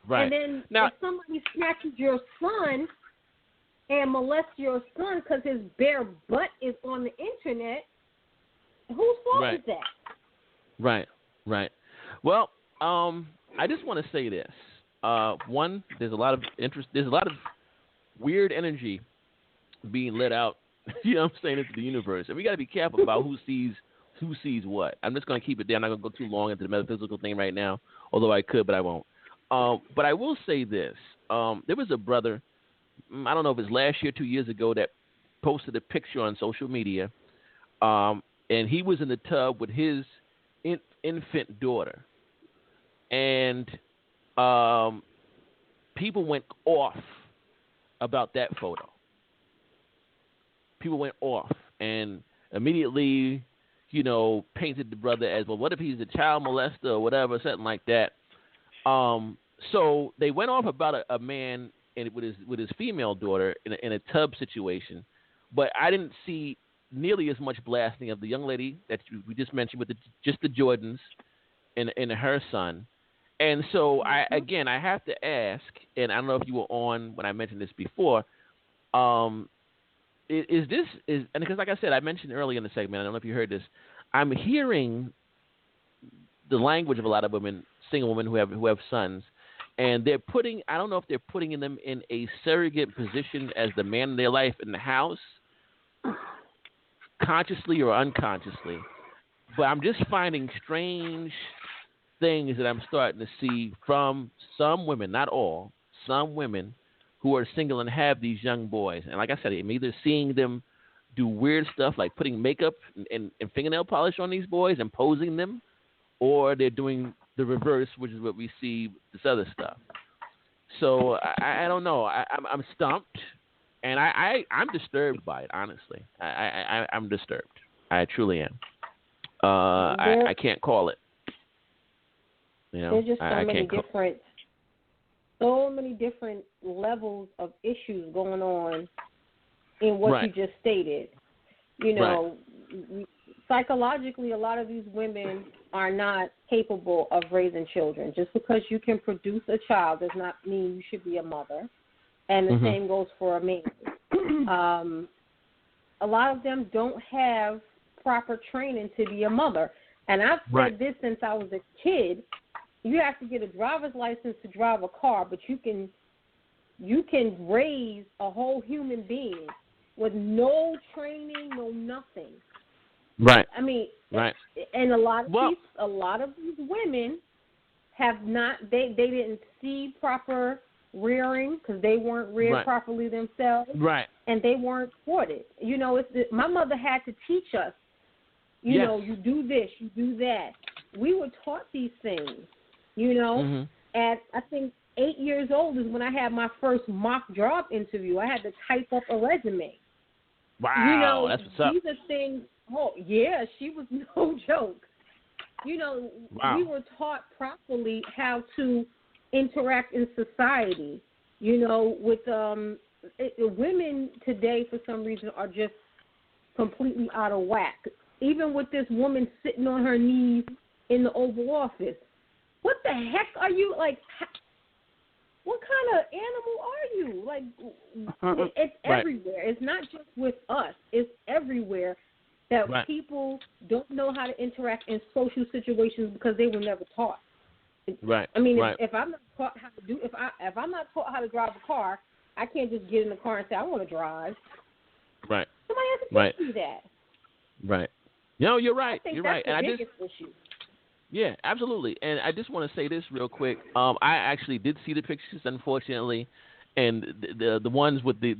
Right. And then if somebody snatches your son and molests your son because his bare butt is on the internet, whose fault is that? Right. Well, I just want to say this. One, there's a lot of interest. There's a lot of weird energy being let out. You know what I'm saying, into the universe, and we got to be careful about who sees what. I'm just going to keep it there. I'm not going to go too long into the metaphysical thing right now, although I could, but I won't. But I will say this. There was a brother, I don't know if it was last year, 2 years ago, that posted a picture on social media, and he was in the tub with his infant daughter. And people went off about that photo. People went off and immediately, painted the brother as, well, what if he's a child molester or whatever, something like that. So they went off about a man with his female daughter in a tub situation, but I didn't see nearly as much blasting of the young lady that we just mentioned with just the Jordans and her son. And so I have to ask, and I don't know if you were on when I mentioned this before, is because like I said, I mentioned earlier in the segment, I don't know if you heard this, I'm hearing the language of a lot of women, single women who have sons, and they're putting, I don't know if they're putting them in a surrogate position as the man in their life in the house, consciously or unconsciously, but I'm just finding strange things that I'm starting to see from some women, not all, some women who are single and have these young boys. And like I said, I'm either seeing them do weird stuff like putting makeup and fingernail polish on these boys and posing them, or they're doing the reverse, which is what we see this other stuff. So I don't know. I'm stumped, and I'm disturbed by it, honestly. I'm disturbed. I truly am. I can't call it. There's just so many different levels of issues going on in what you just stated. Psychologically, a lot of these women are not capable of raising children. Just because you can produce a child does not mean you should be a mother. And the same goes for a man. A lot of them don't have proper training to be a mother. And I've said this since I was a kid. You have to get a driver's license to drive a car, but you can you can raise a whole human being with no training, no nothing. Right. I mean, right. And a lot of these women have not. They didn't see proper rearing because they weren't reared properly themselves. Right. And they weren't taught it. You know, my mother had to teach us. You know, you do this, you do that. We were taught these things. You know, at I think 8 years old is when I had my first mock job interview. I had to type up a resume. Wow, you know, that's what's up. These are things. Oh yeah, she was no joke. You know, we were taught properly how to interact in society. You know, with women today, for some reason, are just completely out of whack. Even with this woman sitting on her knees in the Oval Office. What the heck are you, like, what kind of animal are you? Like, it's everywhere. It's not just with us. It's everywhere that people don't know how to interact in social situations because they were never taught. Right. I mean, if I'm not taught how to do, if I'm not taught how to drive a car, I can't just get in the car and say I want to drive. Right. Somebody has to teach me that. Right. No, you're right. I think you're that's right. the biggest issue. Yeah, absolutely. And I just want to say this real quick. I actually did see the pictures, unfortunately, and the ones with the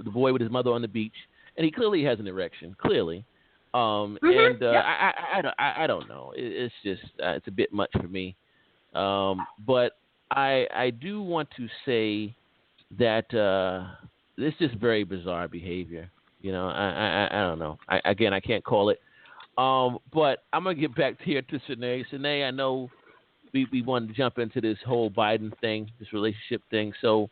boy with his mother on the beach, and he clearly has an erection, clearly. And I don't know. It's just it's a bit much for me. But I do want to say that this is very bizarre behavior. You know, I don't know. I can't call it. But I'm going to get back here to Sine. Sine, I know we wanted to jump into this whole Biden thing, this relationship thing. So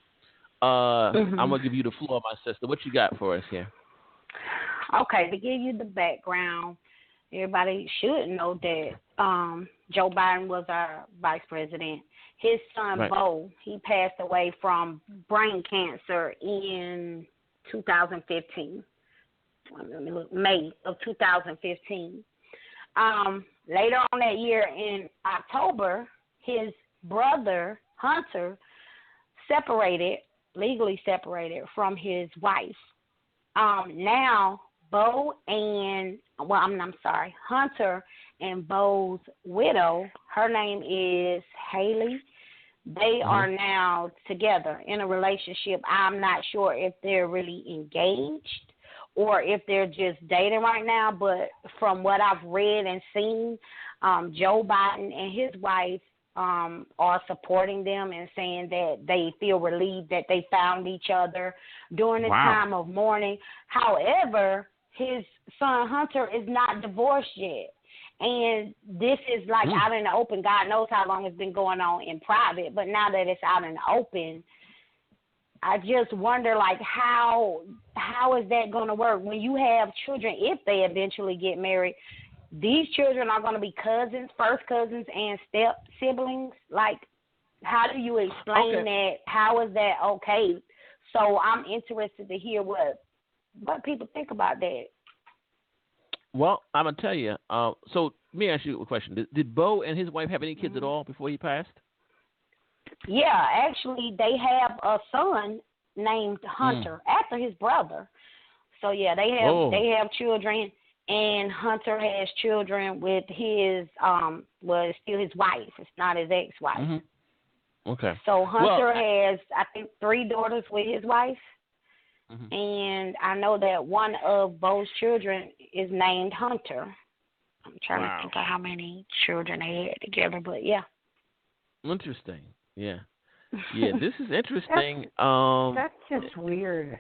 I'm going to give you the floor, my sister. What you got for us here? Okay, to give you the background, everybody should know that Joe Biden was our vice president. His son, Beau, he passed away from brain cancer in 2015. Let me look, May of 2015. Later on that year in October, his brother, Hunter, legally separated from his wife. Now, Hunter and Beau's widow, her name is Haley. They are now together in a relationship. I'm not sure if they're really engaged or if they're just dating right now, but from what I've read and seen, Joe Biden and his wife are supporting them and saying that they feel relieved that they found each other during this time of mourning. However, his son Hunter is not divorced yet. And this is like out in the open. God knows how long it's been going on in private, but now that it's out in the open, I just wonder, like, how is that going to work when you have children? If they eventually get married, these children are going to be cousins, first cousins, and step siblings. Like, how do you explain that? How is that okay? So I'm interested to hear what people think about that. Well, I'm gonna tell you. So let me ask you a question: Did Beau and his wife have any kids at all before he passed? Yeah, actually, they have a son named Hunter after his brother. So yeah, they have children, and Hunter has children with his it's still his wife. It's not his ex-wife. Mm-hmm. Okay. So Hunter has, I think, 3 daughters with his wife, and I know that one of Beau's children is named Hunter. I'm trying to think of how many children they had together, but yeah. Interesting. Yeah. Yeah, this is interesting. That's just weird.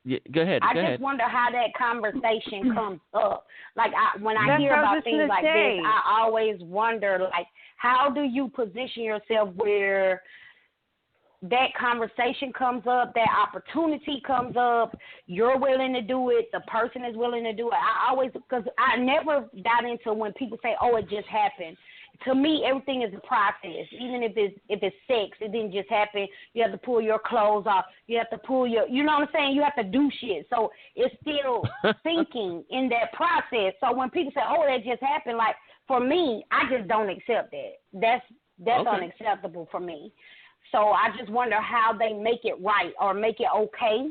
Yeah, go ahead. I just wonder how that conversation comes up. Like, when I hear about things like this, I always wonder, like, how do you position yourself where that conversation comes up, that opportunity comes up, you're willing to do it, the person is willing to do it. Because I never got into when people say, oh, it just happened. To me, everything is a process. Even if it's sex, it didn't just happen. You have to pull your clothes off. You have to pull you know what I'm saying? You have to do shit. So it's still thinking in that process. So when people say, oh, that just happened, like, for me, I just don't accept that. That's unacceptable for me. So I just wonder how they make it right or make it okay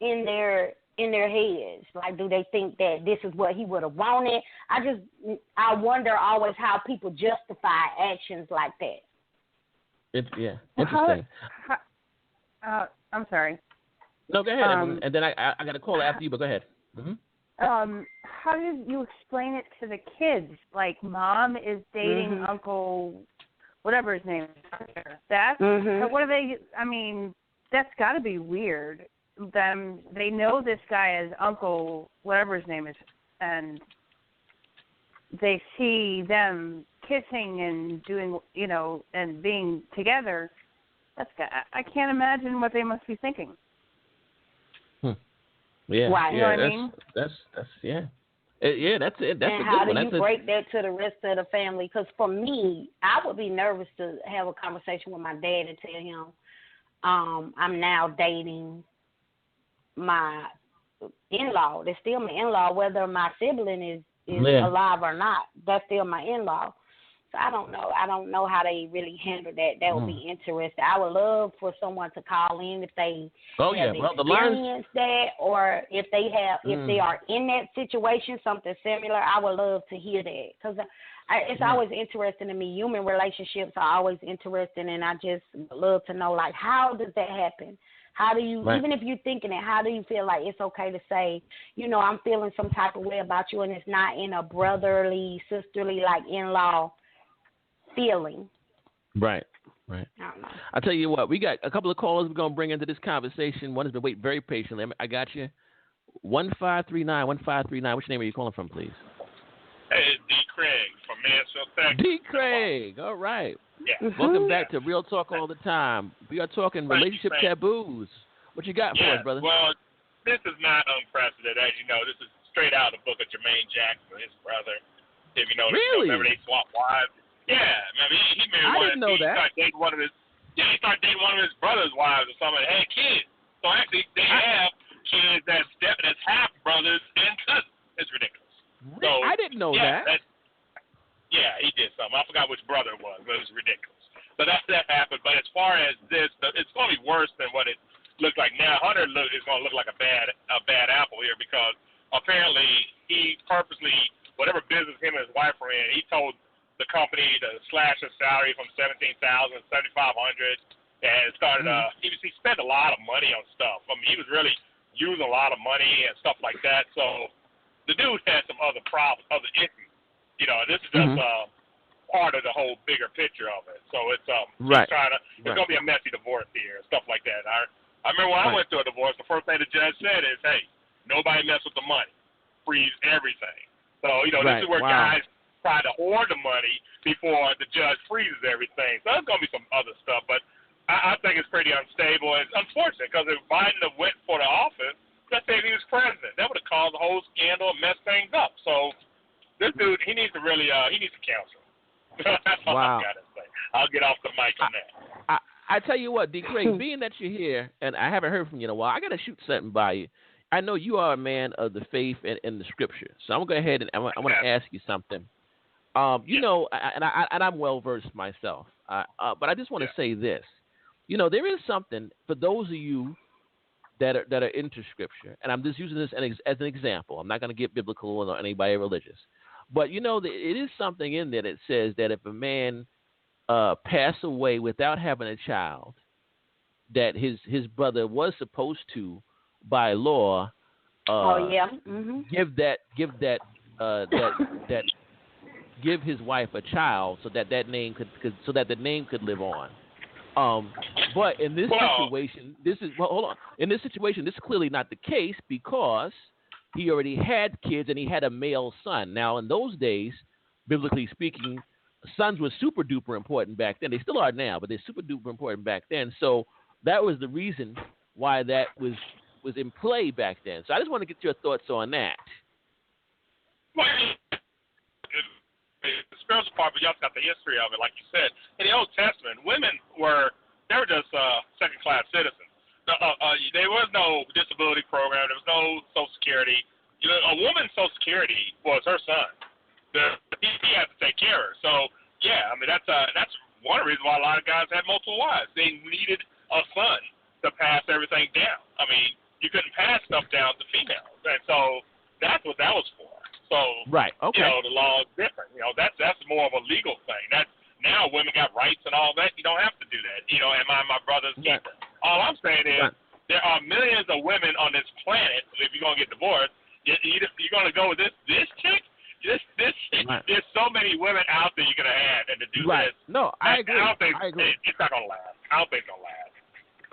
in their heads. Like, do they think that this is what he would have wanted? I wonder always how people justify actions like that. Interesting. I'm sorry. No, go ahead. And then I got a call after you, but go ahead. Mm-hmm. How do you explain it to the kids? Like, mom is dating Uncle, whatever his name is. That's what are they? I mean, that's got to be weird. They know this guy as Uncle, whatever his name is, and they see them kissing and doing, and being together. I can't imagine what they must be thinking. Yeah, right. You know what I mean? That's that's it. That's and a how good one. do you break that to the rest of the family? Because for me, I would be nervous to have a conversation with my dad and tell him I'm now dating my in-law. They're still my in-law, whether my sibling is alive or not. That's still my in-law. So I don't know. I don't know how they really handle that. That would be interesting. I would love for someone to call in if they have experienced that, or if they have, if they are in that situation, something similar. I would love to hear that, because it's always interesting to me. Human relationships are always interesting, and I just love to know, like, how does that happen? How do you, even if you're thinking it, how do you feel like it's okay to say, I'm feeling some type of way about you, and it's not in a brotherly, sisterly, like in-law feeling? Right. I'll tell you what, we got a couple of callers we're going to bring into this conversation. One has been waiting very patiently. I got you. 1539. What's your name are you calling from, please? Hey, it's D. Craig from Mansfield, Texas. D. Craig, all right. Yeah. Welcome back to Real Talk All the Time. We are talking relationship taboos. What you got for us, brother? Well, this is not unprecedented. As you know, this is straight out of the book of Jermaine Jackson, his brother. If you know, remember they swapped wives. Yeah, I mean, he married I didn't know that. He started dating one of his brother's wives or something. Had kids. So actually, they have kids that's half brothers and cousins. It's ridiculous. So I didn't know that. Yeah, he did something. I forgot which brother it was, but it was ridiculous. So that happened. But as far as this, it's going to be worse than what it looked like now. Hunter is going to look like a bad apple here, because apparently he purposely, whatever business him and his wife were in, he told the company to slash his salary from $17,000 to $7,500, and started. He spent a lot of money on stuff. I mean, he was really using a lot of money and stuff like that. So the dude had some other problems, other issues. This is just part of the whole bigger picture of it. So it's it's going to be a messy divorce here and stuff like that. I remember when I went through a divorce, the first thing the judge said is, "Hey, nobody mess with the money, freeze everything." So this is where guys try to hoard the money before the judge freezes everything. So there's going to be some other stuff, but I think it's pretty unstable. And it's unfortunate, because if Biden went for the office, let's say if he was president, that would have caused the whole scandal and messed things up. So this dude, he needs to really, he needs to counsel. That's all I've got to say. I'll get off the mic on that. I tell you what, D. Craig, being that you're here, and I haven't heard from you in a while, I got to shoot something by you. I know you are a man of the faith and the scripture, so I'm going to go ahead and I want to ask you something. And I'm well versed myself, but I just want to say this. There is something for those of you that are into scripture, and I'm just using this as an example. I'm not going to get biblical or anybody religious, but it is something in there that says that if a man pass away without having a child, that his brother was supposed to, by law, give his wife a child so that name could live on. But in this situation, in this situation, this is clearly not the case, because he already had kids and he had a male son. Now, in those days, biblically speaking, sons were super duper important back then. They still are now, but they're super duper important back then. So that was the reason why that was in play back then. So I just want to get your thoughts on that. The spiritual part, but you also got the history of it, like you said. In the Old Testament, women were just second-class citizens. There was no disability program. There was no Social Security. A woman's Social Security was her son. He had to take care of her. So yeah, I mean that's one of the reasons why a lot of guys had multiple wives. They needed a son to pass everything down. I mean, you couldn't pass stuff down to females, and so that's what that was for. So, right, okay. You know, the law is different. You know, that's more of a legal thing. That's now women got rights and all that. You don't have to do that. You know, am I my brother's keeper? All I'm saying is there are millions of women on this planet. If you're gonna get divorced, you're gonna go with this chick. There's so many women out there you're gonna add and to do this. No, I agree. I don't think I agree. it's not gonna last. I don't think it's gonna last.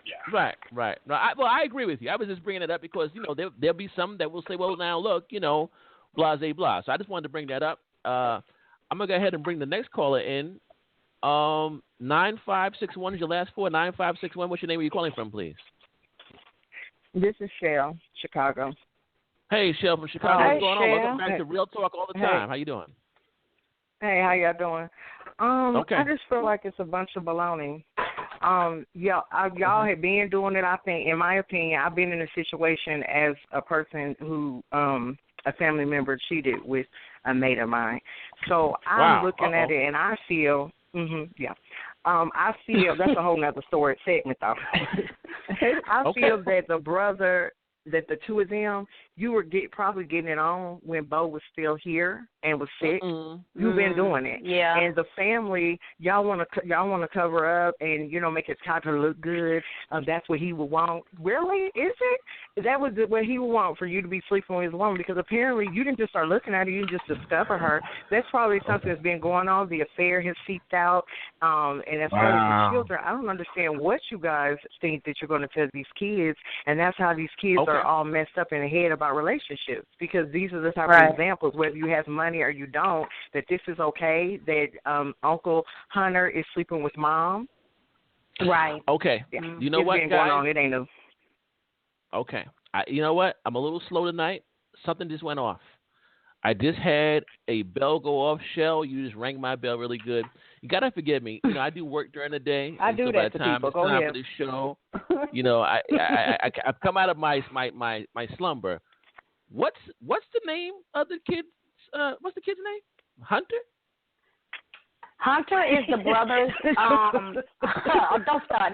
Yeah. Right. No, I agree with you. I was just bringing it up because, you know, there'll be some that will say, well, now look, you know, blah, blah, blah. So I just wanted to bring that up. I'm going to go ahead and bring the next caller in. 9561 is your last four. 9561, what's your name? Where you calling from, please? This is Shell, Chicago. Hey, Shell from Chicago. What's going on? Welcome back to Real Talk all the time. How you doing? Hey, how y'all doing? Okay. I just feel like it's a bunch of baloney. Y'all have been doing it. I think, in my opinion, I've been in a situation as a person who, a family member cheated with a mate of mine. So I'm looking at it, and I feel, I feel that's a whole nother story segment, though. I feel that the brother, that the two of them, you were probably getting it on when Bo was still here and was sick. You've been doing it, And the family, y'all want to cover up and make his character look good. That's what he would want. Really, is it? That was what he would want, for you to be sleeping with his woman, because apparently you didn't just start looking at her, you just discover her. That's probably something that's been going on. The affair has seeped out, and as far as the children, I don't understand what you guys think that you're going to tell these kids, and that's how these kids are all messed up in the head about relationships, because these are the type of examples, whether you have money or you don't, that this is okay, that Uncle Hunter is sleeping with Mom. Right. Okay. Yeah. You know it's what, been guys? Going on. It ain't no... Okay. You know what? I'm a little slow tonight. Something just went off. I just had a bell go off. Shell, you just rang my bell really good. You got to forgive me. I do work during the day. I do that to people. Go ahead. For the show, I've come out of my slumber. What's the name of the kid's what's the kid's name? Hunter? Hunter is the brother's don't start.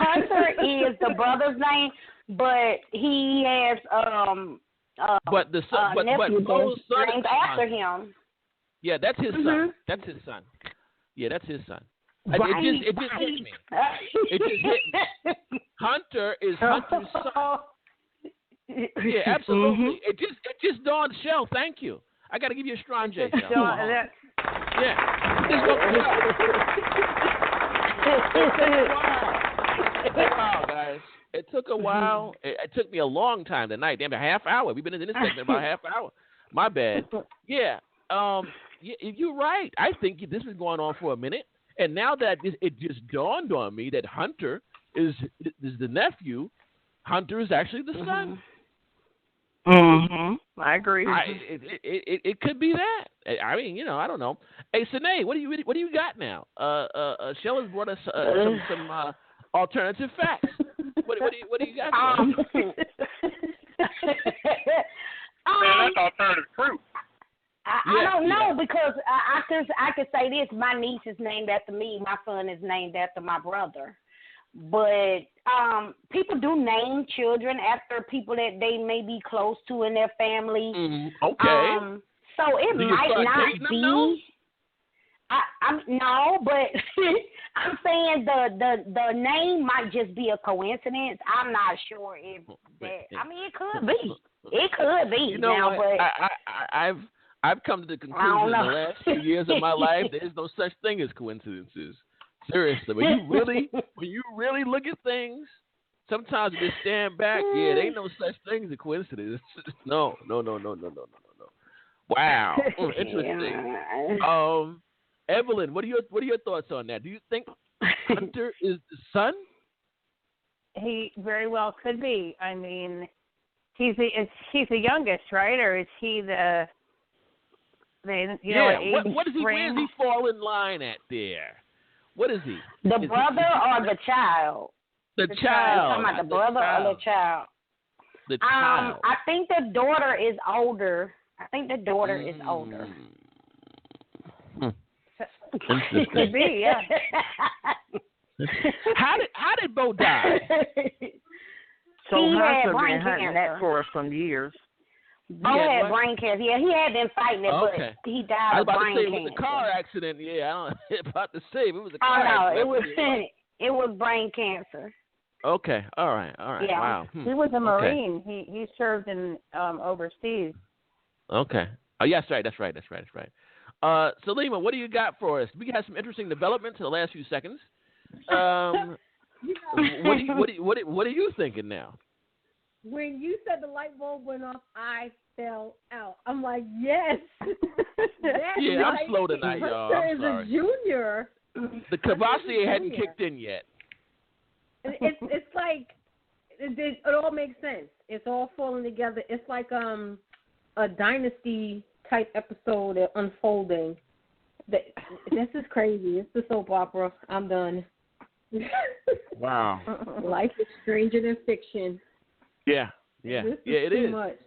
Hunter is the brother's name, but he has but the son, nephew Bo's son named after him. Yeah, that's his son. That's his son. Yeah, that's his son. It just hit me. It just hit me. Hunter is Hunter's son. Yeah, absolutely. It just dawned. Shell, thank you. I got to give you a strong J. Shell. Yeah. Wow, guys. It took a while. It took me a long time tonight. Damn, a half hour. We've been in this segment about a half hour. My bad. Yeah. You're right. I think this has been going on for a minute, and now that it just dawned on me that Hunter is the nephew. Hunter is actually the son. I agree. It could be that. I mean, I don't know. Hey, Sine, what do you got now? Shell has brought us some alternative facts. What do you got? Man, that's alternative truth. I don't know, because I could say this. My niece is named after me. My son is named after my brother. But people do name children after people that they may be close to in their family. Okay. So it might not be. No, but I'm saying the name might just be a coincidence. I'm not sure if that. I mean, it could be. It could be. But I've come to the conclusion in the last few years of my life, there's no such thing as coincidences. Seriously, when you really look at things, sometimes you just stand back. Yeah, there ain't no such thing as a coincidence. No. Wow, interesting. Evelyn, what are your thoughts on that? Do you think Hunter is the son? He very well could be. I mean, he's the youngest, right? Or is he the? What is he? Where does he fall in line at there? What is he? The brother or the child? The child. You're talking about the brother or the child? The child. I think the daughter is older. I think the daughter is older. Interesting. Be, yeah. How did Bo die? So He had Hunter brain been hunting cancer. that for some years. Bo had brain cancer. Yeah, he had been fighting it, Okay. but he I died was of about brain to say it cancer. was a car accident. Yeah, I don't about to say if it was a Oh car no, accident. it was brain cancer. Okay. All right. Yeah. Wow. He was a Marine. He served in overseas. Okay. Oh, yeah, that's right. Salima, what do you got for us? We had some interesting developments in the last few seconds. What are you thinking now? When you said the light bulb went off, I fell out. I'm like, yes. Yeah, I'm slow tonight, y'all. I'm sorry. A junior. The Cavassier hadn't kicked in yet. It's like it all makes sense. It's all falling together. It's like a dynasty type episode unfolding. This is crazy. It's the soap opera. I'm done. Wow. Life is stranger than fiction. Yeah. This it too is. Much.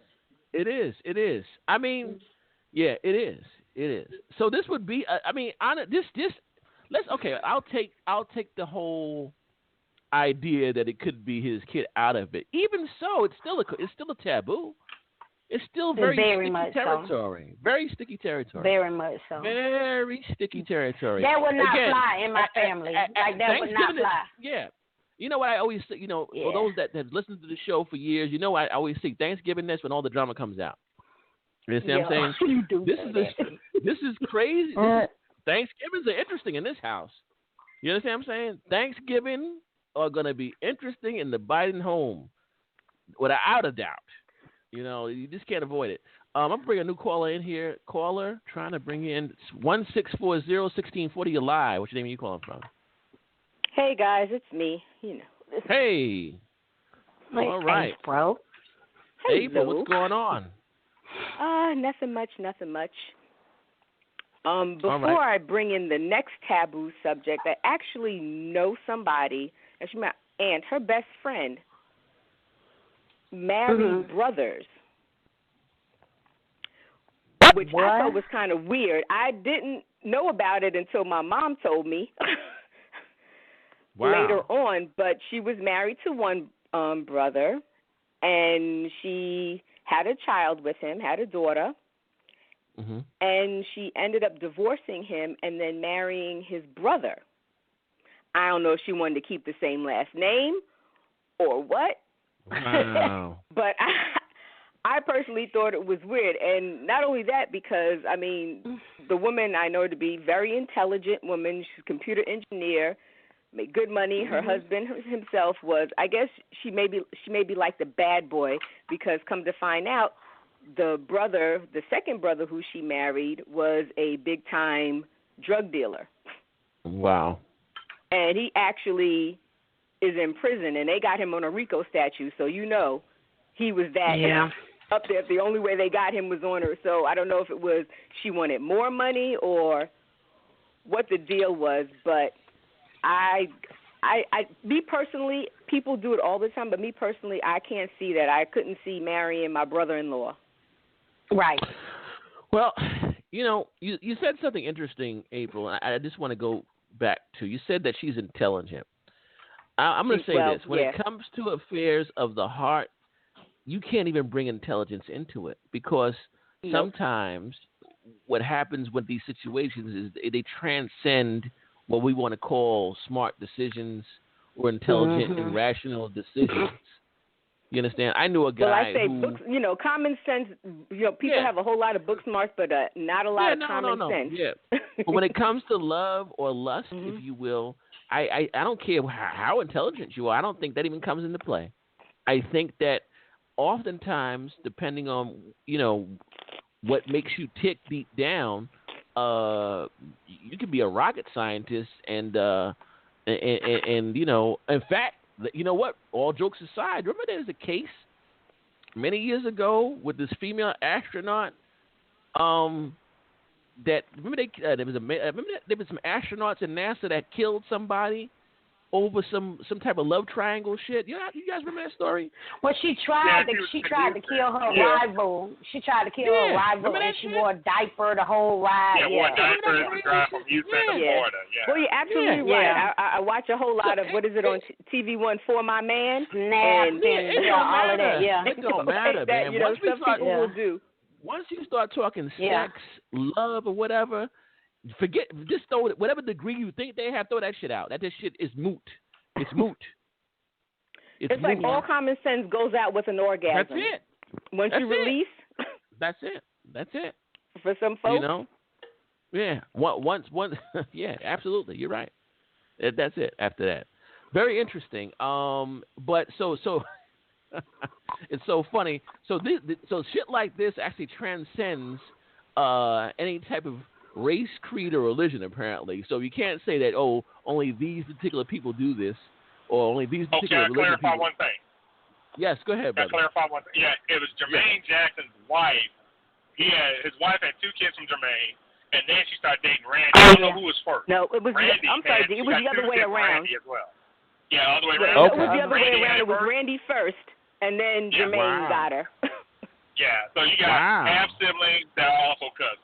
It is. I mean, yeah, it is. So this would be. I'll take the whole idea that it could be his kid out of it. Even so, it's still a taboo. It's still very sticky territory. So. Very sticky territory. Very much so. Very sticky territory. That would not fly in my family. That would not fly. Yeah. You know what I always say, for those that have listened to the show for years, I always say Thanksgiving this when all the drama comes out. You understand what I'm saying? You do this is crazy. Thanksgivings are interesting in this house. You understand what I'm saying? Thanksgiving are going to be interesting in the Biden home, without a doubt. You just can't avoid it. I'm going to bring a new caller in here. Caller, trying to bring in 1640-1640. You're live. What's your name? Are you calling from? Hey, guys, it's me. Hey. All right. Bro. April, what's going on? Nothing much. Before I bring in the next taboo subject, I actually know somebody, actually my aunt, her best friend, married brothers, which I thought was kind of weird. I didn't know about it until my mom told me later on, but she was married to one brother, and she had a child with him, had a daughter, and she ended up divorcing him and then marrying his brother. I don't know if she wanted to keep the same last name or what. Wow. But I personally thought it was weird. And not only that, because, the woman I know to be very intelligent woman. She's a computer engineer, made good money. Her husband himself was, I guess she may be like the bad boy, because come to find out, the second brother who she married was a big-time drug dealer. Wow. And he actually is in prison, and they got him on a RICO statute, so he was that up there. The only way they got him was on her. So I don't know if it was she wanted more money or what the deal was, but me personally, people do it all the time, but me personally, I can't see that. I couldn't see marrying my brother-in-law. Right. Well, you said something interesting, April. I just want to go back to, you said that she's intelligent. I'm going to say this. When it comes to affairs of the heart, you can't even bring intelligence into it, because sometimes what happens with these situations is they transcend what we want to call smart decisions or intelligent and rational decisions. You understand? I knew a guy. Well, I say books, common sense. People have a whole lot of book smarts, but not a lot of common sense. Yeah. But when it comes to love or lust, if you will, I don't care how intelligent you are. I don't think that even comes into play. I think that oftentimes, depending on what makes you tick deep down, you could be a rocket scientist, and in fact, what? All jokes aside, remember there's a case many years ago with this female astronaut. There was some astronauts in NASA that killed somebody over some type of love triangle shit. You guys remember that story? Well, she tried to kill her rival. She tried to kill her rival, and she wore a diaper the whole ride. Yeah, wore a diaper to drive from Houston to Florida. Yeah. Well, you're absolutely right. I watch a whole lot of what is it on TV One For My Man? And all of that. Yeah, it don't matter, man. You know, stuff people will do. Once you start talking sex, love, or whatever, forget. Just throw it. Whatever degree you think they have, throw that shit out. That shit is moot. It's moot. It's like all common sense goes out with an orgasm. That's it. Once you release. That's it. That's it. For some folks. You know. Yeah. Once. Yeah. Absolutely. You're right. That's it. After that, very interesting. But so. It's so funny. So so shit like this actually transcends any type of race, creed, or religion, apparently. So you can't say that, only these particular people do this, or only these particular religion people. Can I clarify one thing? Yes, go ahead, brother. Can I clarify one thing? Yeah, it was Jermaine Jackson's wife. His wife had 2 kids from Jermaine, and then she started dating Randy. I don't know who was first. No, it was Randy. I'm sorry, it was the other way around. Randy as well. Yeah, other way around. It was the other way around. It was Randy first, and then Jermaine got her. Yeah, so you got half siblings that are also cousins.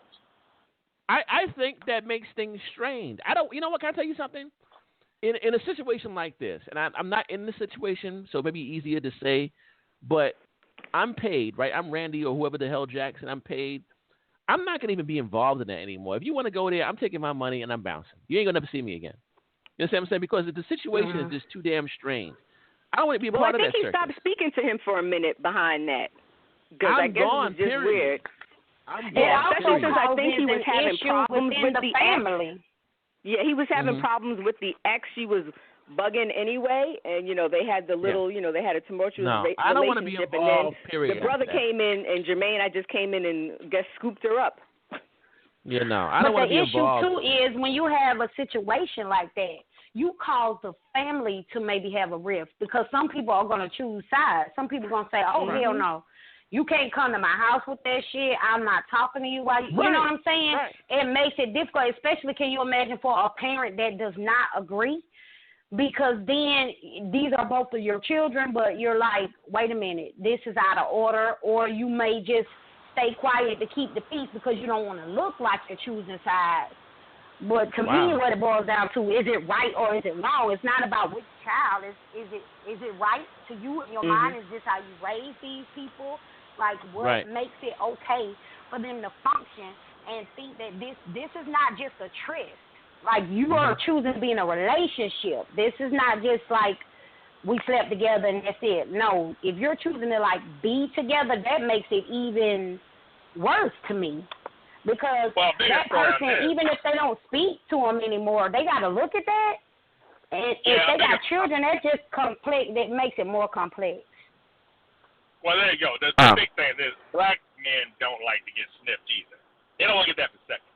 I think that makes things strained. You know what? Can I tell you something? In a situation like this, and I'm not in the situation, so it may be easier to say, but I'm paid, right? I'm Randy or whoever the hell Jackson. I'm paid. I'm not going to even be involved in that anymore. If you want to go there, I'm taking my money and I'm bouncing. You ain't going to never see me again. You understand what I'm saying? Because the situation is just too damn strained. I don't want to be a part of that. I think he stopped speaking to him for a minute behind that. Because I guess gone, it was just weird. Especially since I think he was having problems with the family. Yeah, he was having problems with the ex. She was bugging anyway, and they had the little, they had a tumultuous relationship. I don't want to be involved. The brother came in, and Jermaine, I just came in and scooped her up. Yeah, no, I don't want to be involved. But the issue too is when you have a situation like that, you cause the family to maybe have a rift because some people are going to choose sides. Some people are going to say, "Oh hell no, you can't come to my house with that shit. I'm not talking to you." While you know what I'm saying? Right. It makes it difficult, especially can you imagine for a parent that does not agree? Because then these are both of your children, but you're like, wait a minute, this is out of order, or you may just stay quiet to keep the peace because you don't want to look like you're choosing sides. But to me, what it boils down to, is it right or is it wrong? It's not about which child. Is it right to you in your mind? Is this how you raise these people? Like, what makes it okay for them to function and think that this is not just a tryst? Like, you are choosing to be in a relationship. This is not just like we slept together and that's it. No, if you're choosing to, like, be together, that makes it even worse to me. Because that person, even if they don't speak to them anymore, they got to look at that. And if they got children, that just that makes it more complex. Well, there you go. The big thing is black men don't like to get snipped either. They don't want to get that for second.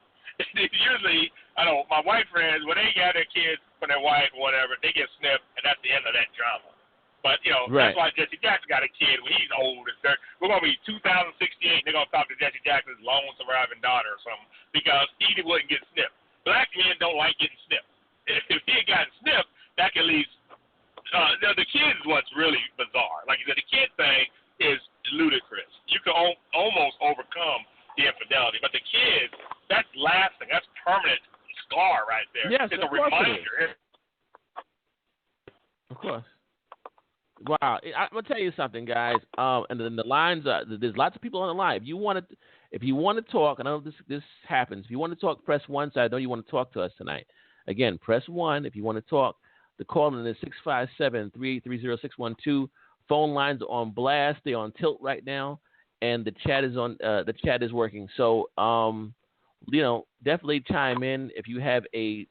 Usually, my white friends, when they got their kids from their wife or whatever, they get snipped, and that's the end of that drama. But, that's why Jesse Jackson got a kid when he's old. We're going to be 2068, and they're going to talk to Jesse Jackson's lone surviving daughter or something because he wouldn't get snipped. Black men don't like getting snipped. If he had gotten snipped, that could at least the kid is what's really bizarre. Like you said, the kid thing is ludicrous. You can almost overcome the infidelity. But the kid, that's lasting. That's permanent scar right there. Yes, it's a reminder. Of course. Wow, I'm gonna tell you something, guys. And then the lines there's lots of people on the line. If you want to talk, I know this happens. If you want to talk, press 1. So I know you want to talk to us tonight. Again, press 1 if you want to talk. The call in is 657-383-0612. Phone lines are on blast. They're on tilt right now, and the chat is on. The chat is working. So definitely chime in if you have a.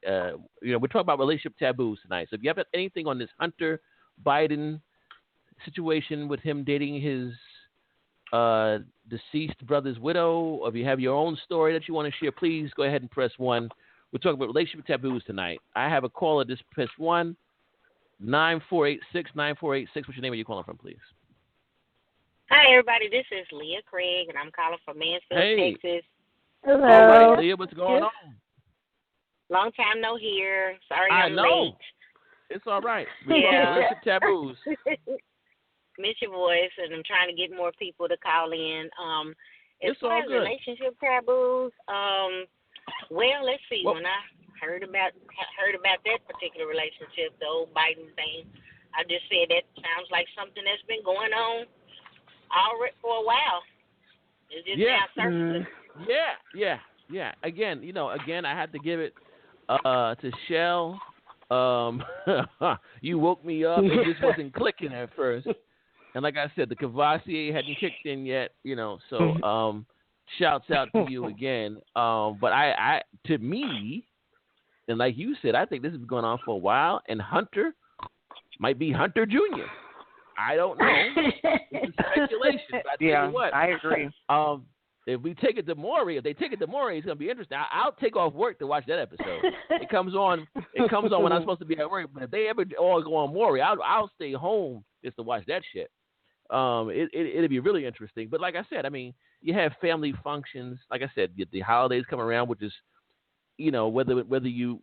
We're talking about relationship taboos tonight. So if you have anything on this Hunter Biden situation with him dating his deceased brother's widow, or if you have your own story that you want to share, please go ahead and press 1. We're talking about relationship taboos tonight. I have a caller. Just press 1. 9486. What's your name? Are you calling from, please? Hi, everybody. This is Leah Craig, and I'm calling from Mansfield, Texas. Hello. All right, Leah, what's going on? Long time no hear. Sorry I I'm know. late. It's all right. Yeah. Listen, Taboos. Miss your voice, and I'm trying to get more people to call in. As It's far all as good. relationship taboos, well, let's see. Well, when I heard about that particular relationship, the old Biden thing, I just said that sounds like something that's been going on already for a while. It's just now surfacing. Yeah. Again, I had to give it to Shell. You woke me up. It just wasn't clicking at first. And like I said, the Cavassier hadn't kicked in yet, so shouts out to you again. But I to me, and like you said, I think this has been going on for a while, and Hunter might be Hunter Jr. I don't know. It's speculation. But I tell you what, I agree. If we take it to Maury, if they take it to Maury, it's gonna be interesting. I'll take off work to watch that episode. It comes on when I'm supposed to be at work. But if they ever all go on Maury, I'll stay home just to watch that shit. It'll be really interesting. But like I said, I mean, you have family functions. Like I said, the holidays come around, which is, whether you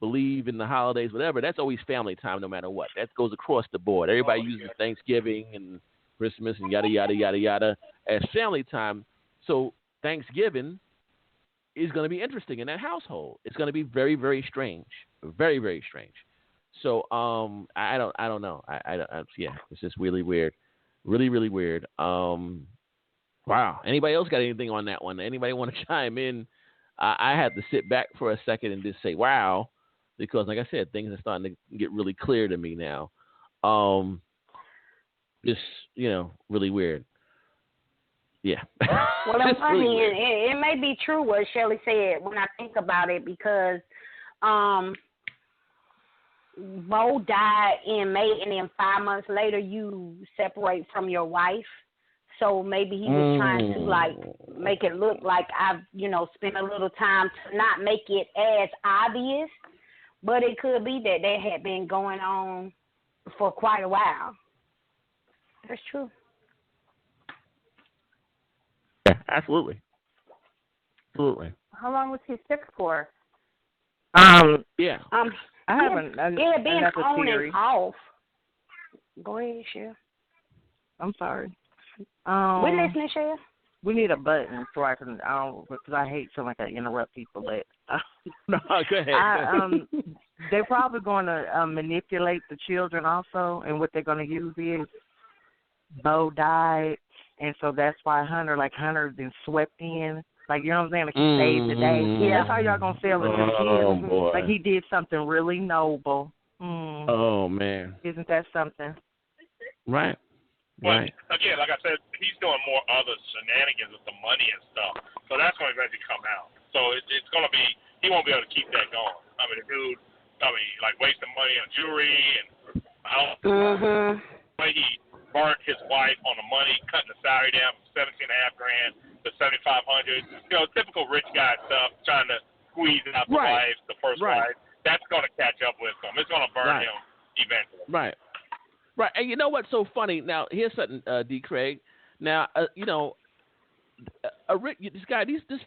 believe in the holidays, whatever, that's always family time no matter what. That goes across the board. Everybody uses Thanksgiving and Christmas and yada, yada, yada, yada as family time. So Thanksgiving is going to be interesting in that household. It's going to be very, very strange. Very, very strange. So I don't know. It's just really weird. Really, really weird. Wow. Anybody else got anything on that one? Anybody want to chime in? I had to sit back for a second and just say, wow, because like I said, things are starting to get really clear to me now. Just, really weird. Yeah. Well, I mean, it may be true what Shelley said when I think about it, because Bo died in May, and then 5 months later you separate from your wife. So maybe he was trying to make it look like I've, spent a little time to not make it as obvious, but it could be that had been going on for quite a while. That's true. Yeah, absolutely. How long was he sick for? Yeah. I haven't. It been on and off. Go ahead, Cher. I'm sorry. We're listening, Cher. We need a button so I can. Because I hate feeling like I interrupt people. But no, go ahead. They're probably going to manipulate the children also, and what they're going to use is Bo died, and so that's why Hunter's been swept in. Like, you know what I'm saying? Like, he saved the day. Yeah. That's how y'all going to feel it. Oh, boy. Like, he did something really noble. Oh, man. Isn't that something? Right. Well, right. Again, like I said, he's doing more other shenanigans with the money and stuff. So that's going to eventually come out. So it's going to be, he won't be able to keep that going. I mean, the dude, like wasting money on jewelry and he burnt his wife on the money, cutting the salary down from $17,500 to $7,500. Typical rich guy stuff, trying to squeeze out the wife, the first wife. That's going to catch up with him. It's going to burn him eventually. Right. And you know what's so funny? Now, here's something, D. Craig. Now, this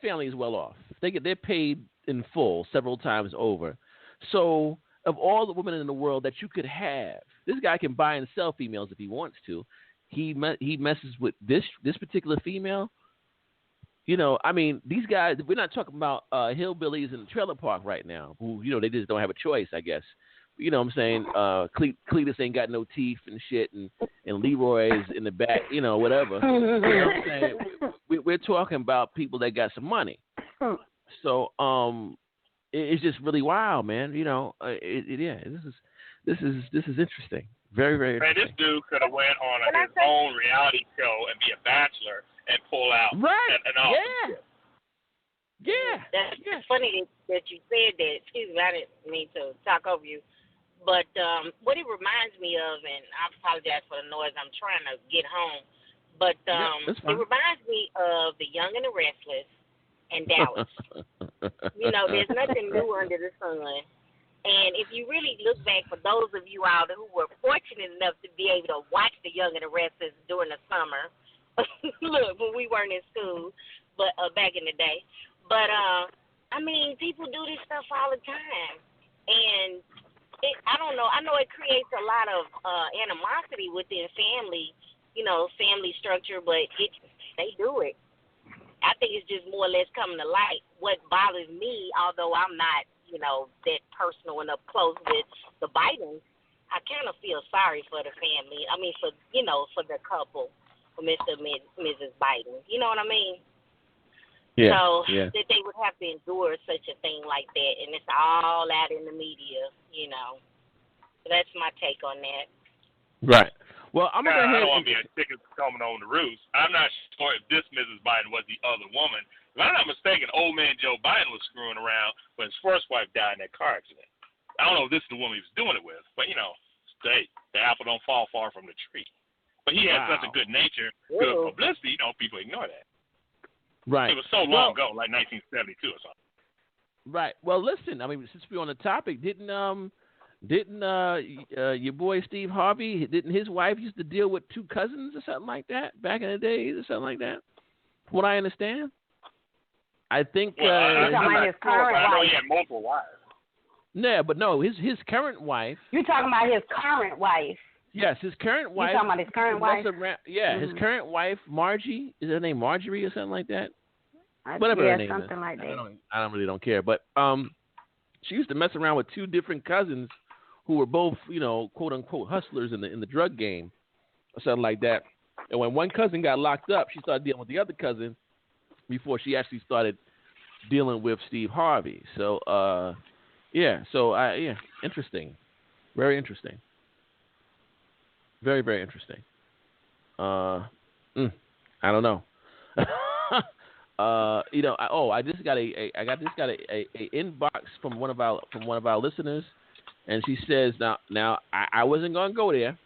family is well off. They're paid in full several times over. So, of all the women in the world that you could have, this guy can buy and sell females if he wants to. He messes with this particular female. I mean, these guys. We're not talking about hillbillies in the trailer park right now, who they just don't have a choice, I guess. You know what I'm saying? Cletus ain't got no teeth and shit, and Leroy's in the back, whatever. You know what I'm saying? We're talking about people that got some money. So, it's just really wild, man. This is interesting. Very, very interesting. Man, this dude could have went on his own reality show and be a bachelor and pull out. Right. And all. Yeah. That's funny that you said that. Excuse me, I didn't mean to talk over you. But what it reminds me of, and I apologize for the noise, I'm trying to get home, but it reminds me of The Young and the Restless and Dallas. There's nothing new under the sun. And if you really look back, for those of you out who were fortunate enough to be able to watch The Young and the Restless during the summer, look, when we weren't in school, but back in the day. But, people do this stuff all the time. And I don't know. I know it creates a lot of animosity within family, family structure, but they do it. I think it's just more or less coming to light. What bothers me, although I'm not, that personal and up close with the Bidens, I kind of feel sorry for the family. I mean, for the couple, for Mr. and Mrs. Biden. You know what I mean? Yeah. So yeah. that they would have to endure such a thing like that, and it's all out in the media. So that's my take on that. Right. Well, I'm going to go ahead. I don't want to be a chicken coming on the roost. I'm not sure if this Mrs. Biden was the other woman. If I'm not mistaken, old man Joe Biden was screwing around when his first wife died in that car accident. I don't know if this is the woman he was doing it with, but, the apple don't fall far from the tree. But he had such a good nature, good publicity, people ignore that. Right. It was so long ago, like 1972 or something. Right. Well, listen, I mean, since we're on the topic, didn't your boy Steve Harvey, didn't his wife used to deal with two cousins or something like that back in the days or something like that? From what I understand. I think you're talking about his current wife. I know he had multiple wives. Yeah, but no, his current wife. You're talking about his current wife. Yes, his current wife. You're talking about his current wife? His current wife, Margie. Is her name Marjorie or something like that? Whatever her name something is. Like that. I don't care. But she used to mess around with two different cousins who were both, quote unquote hustlers in the drug game or something like that. And when one cousin got locked up, she started dealing with the other cousin before she actually started dealing with Steve Harvey. So interesting. Very interesting. Very, very interesting. I don't know. I just got a inbox from one of our listeners, and she says now I wasn't gonna go there,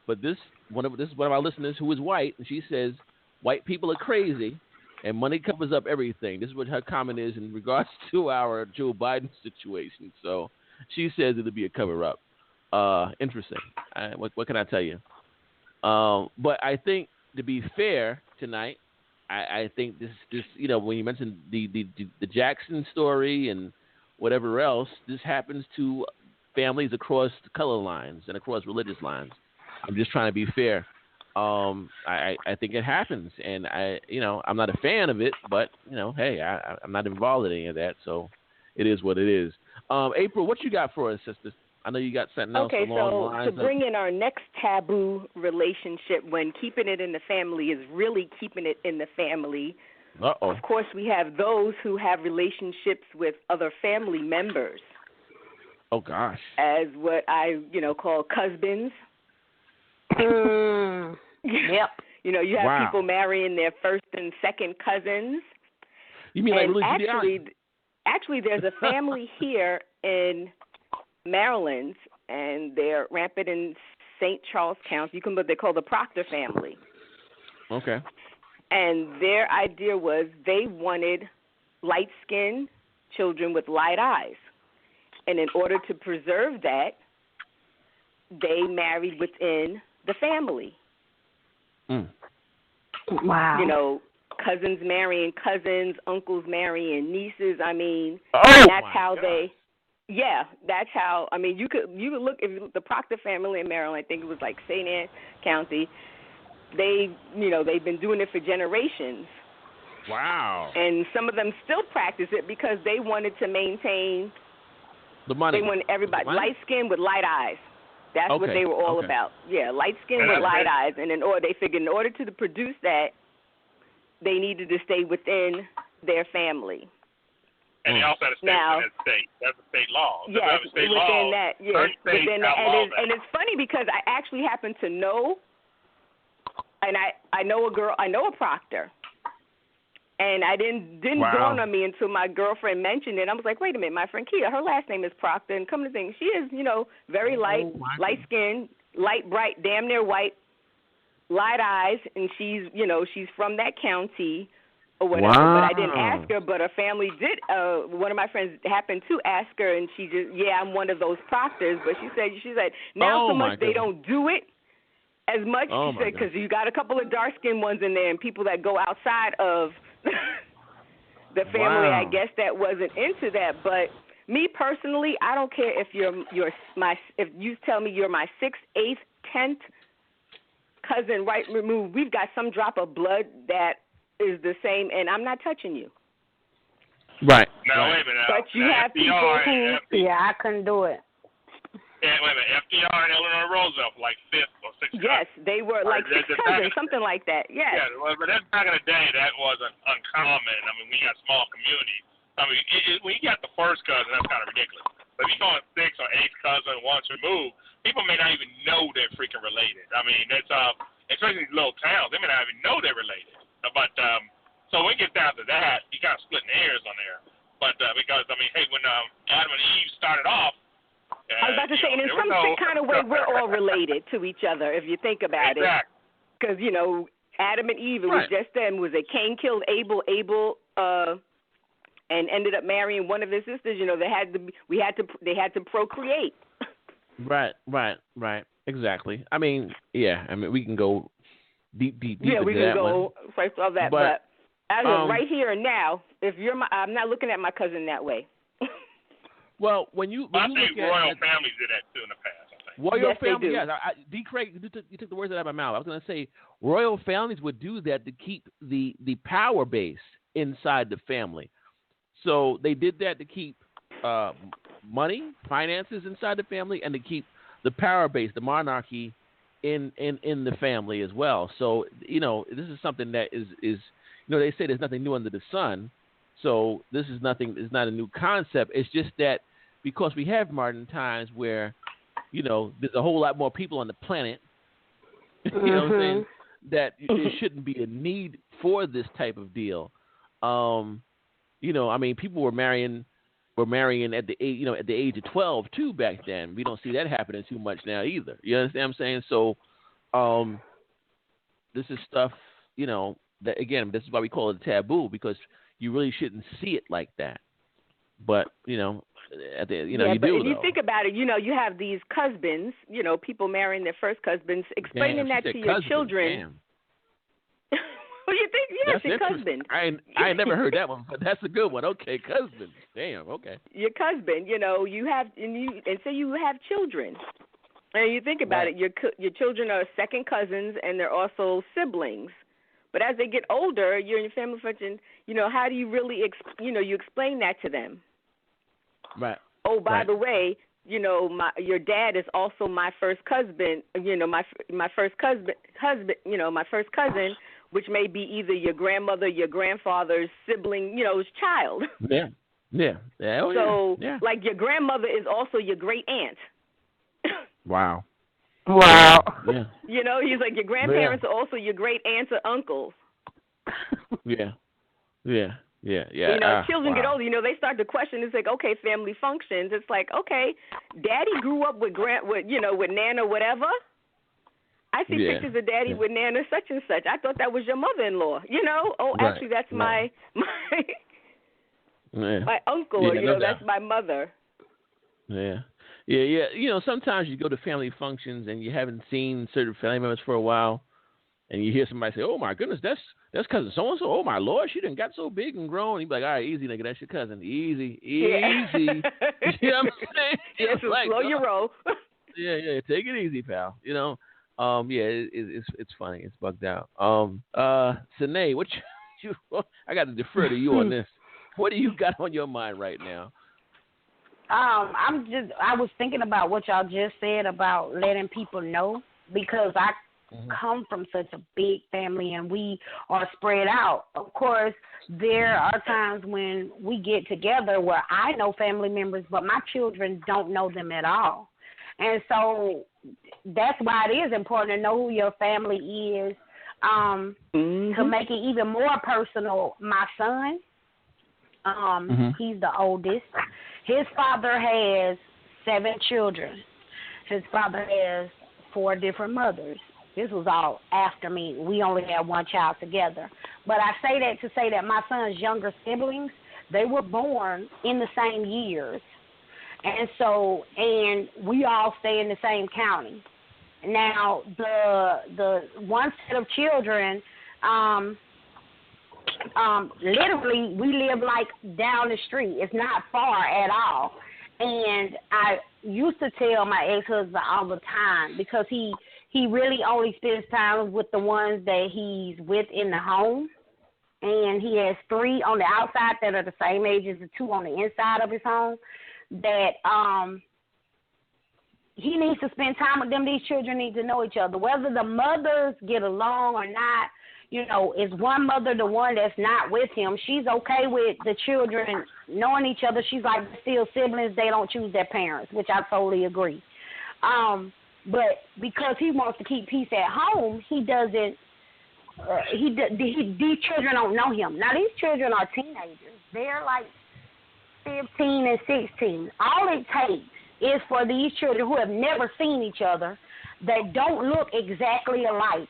but this is one of our listeners who is white, and she says white people are crazy, and money covers up everything. This is what her comment is in regards to our Joe Biden situation. So she says it'll be a cover up. Interesting. What can I tell you? But I think, to be fair tonight, I think this when you mentioned the Jackson story and whatever else, this happens to families across color lines and across religious lines. I'm just trying to be fair. I think it happens, and I'm not a fan of it, but hey, I'm not involved in any of that, so it is what it is. April, what you got for us, sister? I know you got something else along the lines. To bring in our next taboo relationship when keeping it in the family is really keeping it in the family. Uh-oh. Of course, we have those who have relationships with other family members. Oh, gosh. As what I, call cousins. Yep. You have people marrying their first and second cousins. You mean like religious? Actually, there's a family here in Maryland, and they're rampant in St. Charles County. They're called the Proctor family. Okay. And their idea was they wanted light-skinned children with light eyes. And in order to preserve that, they married within the family. Mm. Wow. Cousins marrying cousins, uncles marrying nieces. I mean, that's how they. Yeah, that's how. I mean, you could look if you look, the Proctor family in Maryland. I think it was like St. Anne County. They've been doing it for generations. Wow. And some of them still practice it because they wanted to maintain the money. They wanted everybody light skin with light eyes. That's what they were all about. Yeah, light skin with light eyes, and they figured in order to produce that, they needed to stay within their family. And they also had to stay within that state. That's a state law. Yes, within that. Yes, within that. And it's funny because I actually happen to know, and I know a proctor. And I didn't dawn on me until my girlfriend mentioned it. I was like, wait a minute, my friend Kia, her last name is Proctor, and come to think, she is, very light skin, light bright, damn near white, light eyes, and she's from that county or whatever. Wow. But I didn't ask her, but her family did. One of my friends happened to ask her, and she just, I'm one of those proctors. But she said now so much they don't do it as much. She said because you got a couple of dark skinned ones in there, and people that go outside of the family, I guess that wasn't into that. But Me personally, I don't care if if you tell me you're my 6th, 8th, 10th cousin right removed. We've got some drop of blood that is the same, and I'm not touching you. Right. Now, wait a minute. But you have people who... Yeah, I couldn't do it. Yeah, wait a minute. FDR and Eleanor Roosevelt, like 5th or 6th. Yes, they were like 6 cousins, something like that. Yes. Yeah, well, but that's back in the day, that wasn't uncommon. I mean, we got small communities. I mean, when you got the first cousin, that's kind of ridiculous. But if you're going 6th or 8th cousin once removed, people may not even know they're freaking related. I mean, it's especially these little towns, they may not even know they're related. But so when we get down to that, you kind of splitting hairs on there. But because, I mean, hey, when Adam and Eve started off, I was about to say, and in some kind of way, we're all related to each other if you think about it. Because, you know, Adam and Eve, it was just them. Was it Cain killed Abel, and ended up marrying one of his sisters? You know, they had to procreate. Right. Exactly. I mean, we can go deep. Yeah, we can go first of that. But as of right here and now, I'm not looking at my cousin that way. Well, when you I think royal families did that too in the past. I think. Royal yes, families, they do. yes. D. Craig, you took the words out of my mouth. I was going to say royal families would do that to keep the power base inside the family. So they did that to keep money, finances inside the family, and to keep the power base, the monarchy, in the family as well. So you know, this is something that is you know, they say there's nothing new under the sun. So this is not a new concept. It's just that because we have modern times where, you know, there's a whole lot more people on the planet, you know what I'm saying, that there shouldn't be a need for this type of deal. You know, I mean, people were marrying at the age, you know, at the age of 12 too back then. We don't see that happening too much now either. You understand what I'm saying? So, this is stuff, you know, that again, this is why we call it a taboo, because you really shouldn't see it like that. But, you know, you do, if you think about it, you know, you have these husbands, you know, people marrying their first husbands, explaining that to your children. Damn. Well, you think, yes, your husband. I never heard that one, but that's a good one. Okay, husband. Damn, okay. Your husband, you know, and so you have children. And you think about it, your children are second cousins, and they're also siblings. But as they get older, you're in your family function, you know, how do you really, you explain that to them? Right. Oh, by the way, you know, your dad is also my first cousin, you know, my first cousin, you know, my first cousin, which may be either your grandmother, your grandfather's sibling, you know, his child. Yeah. So, like, your grandmother is also your great aunt. Wow. Yeah. You know, he's like, your grandparents are also your great aunts or uncles. Yeah. You know, children get older, you know, they start to question. It's like, okay, family functions. It's like, okay, Daddy grew up with Nana whatever. I see pictures of Daddy with Nana such and such. I thought that was your mother-in-law. You know, actually, that's my uncle. Or, you know, that's my mother. Yeah. You know, sometimes you go to family functions and you haven't seen certain family members for a while, and you hear somebody say, "Oh my goodness, that's cousin so and so. Oh my Lord, she done got so big and grown." You be like, "All right, easy, nigga, that's your cousin. Easy." You know what I'm saying? Yes, like, slow your roll. Yeah, take it easy, pal. You know, it's funny, it's bugged out. Sine, what you I got to defer to you on this. What do you got on your mind right now? I was thinking about what y'all just said about letting people know, because I come from such a big family and we are spread out. Of course, there are times when we get together where I know family members, but my children don't know them at all. And so that's why it is important to know who your family is, to make it even more personal. My son, he's the oldest. His father has 7 children. His father has 4 different mothers. This was all after me. We only had 1 child together. But I say that to say that my son's younger siblings, they were born in the same years. And we all stay in the same county. Now, the one set of children, literally we live like down the street. It's not far at all. And I used to tell my ex-husband all the time, because he really only spends time with the ones that he's with in the home. And he has 3 on the outside that are the same age as the 2 on the inside of his home, that he needs to spend time with them. These children need to know each other. Whether the mothers get along or not, is one mother the one that's not with him. She's okay with the children knowing each other. She's like, still siblings, they don't choose their parents, which I totally agree. But because he wants to keep peace at home, he doesn't. These children don't know him. Now, these children are teenagers. They're like 15 and 16. All it takes is for these children who have never seen each other, that don't look exactly alike,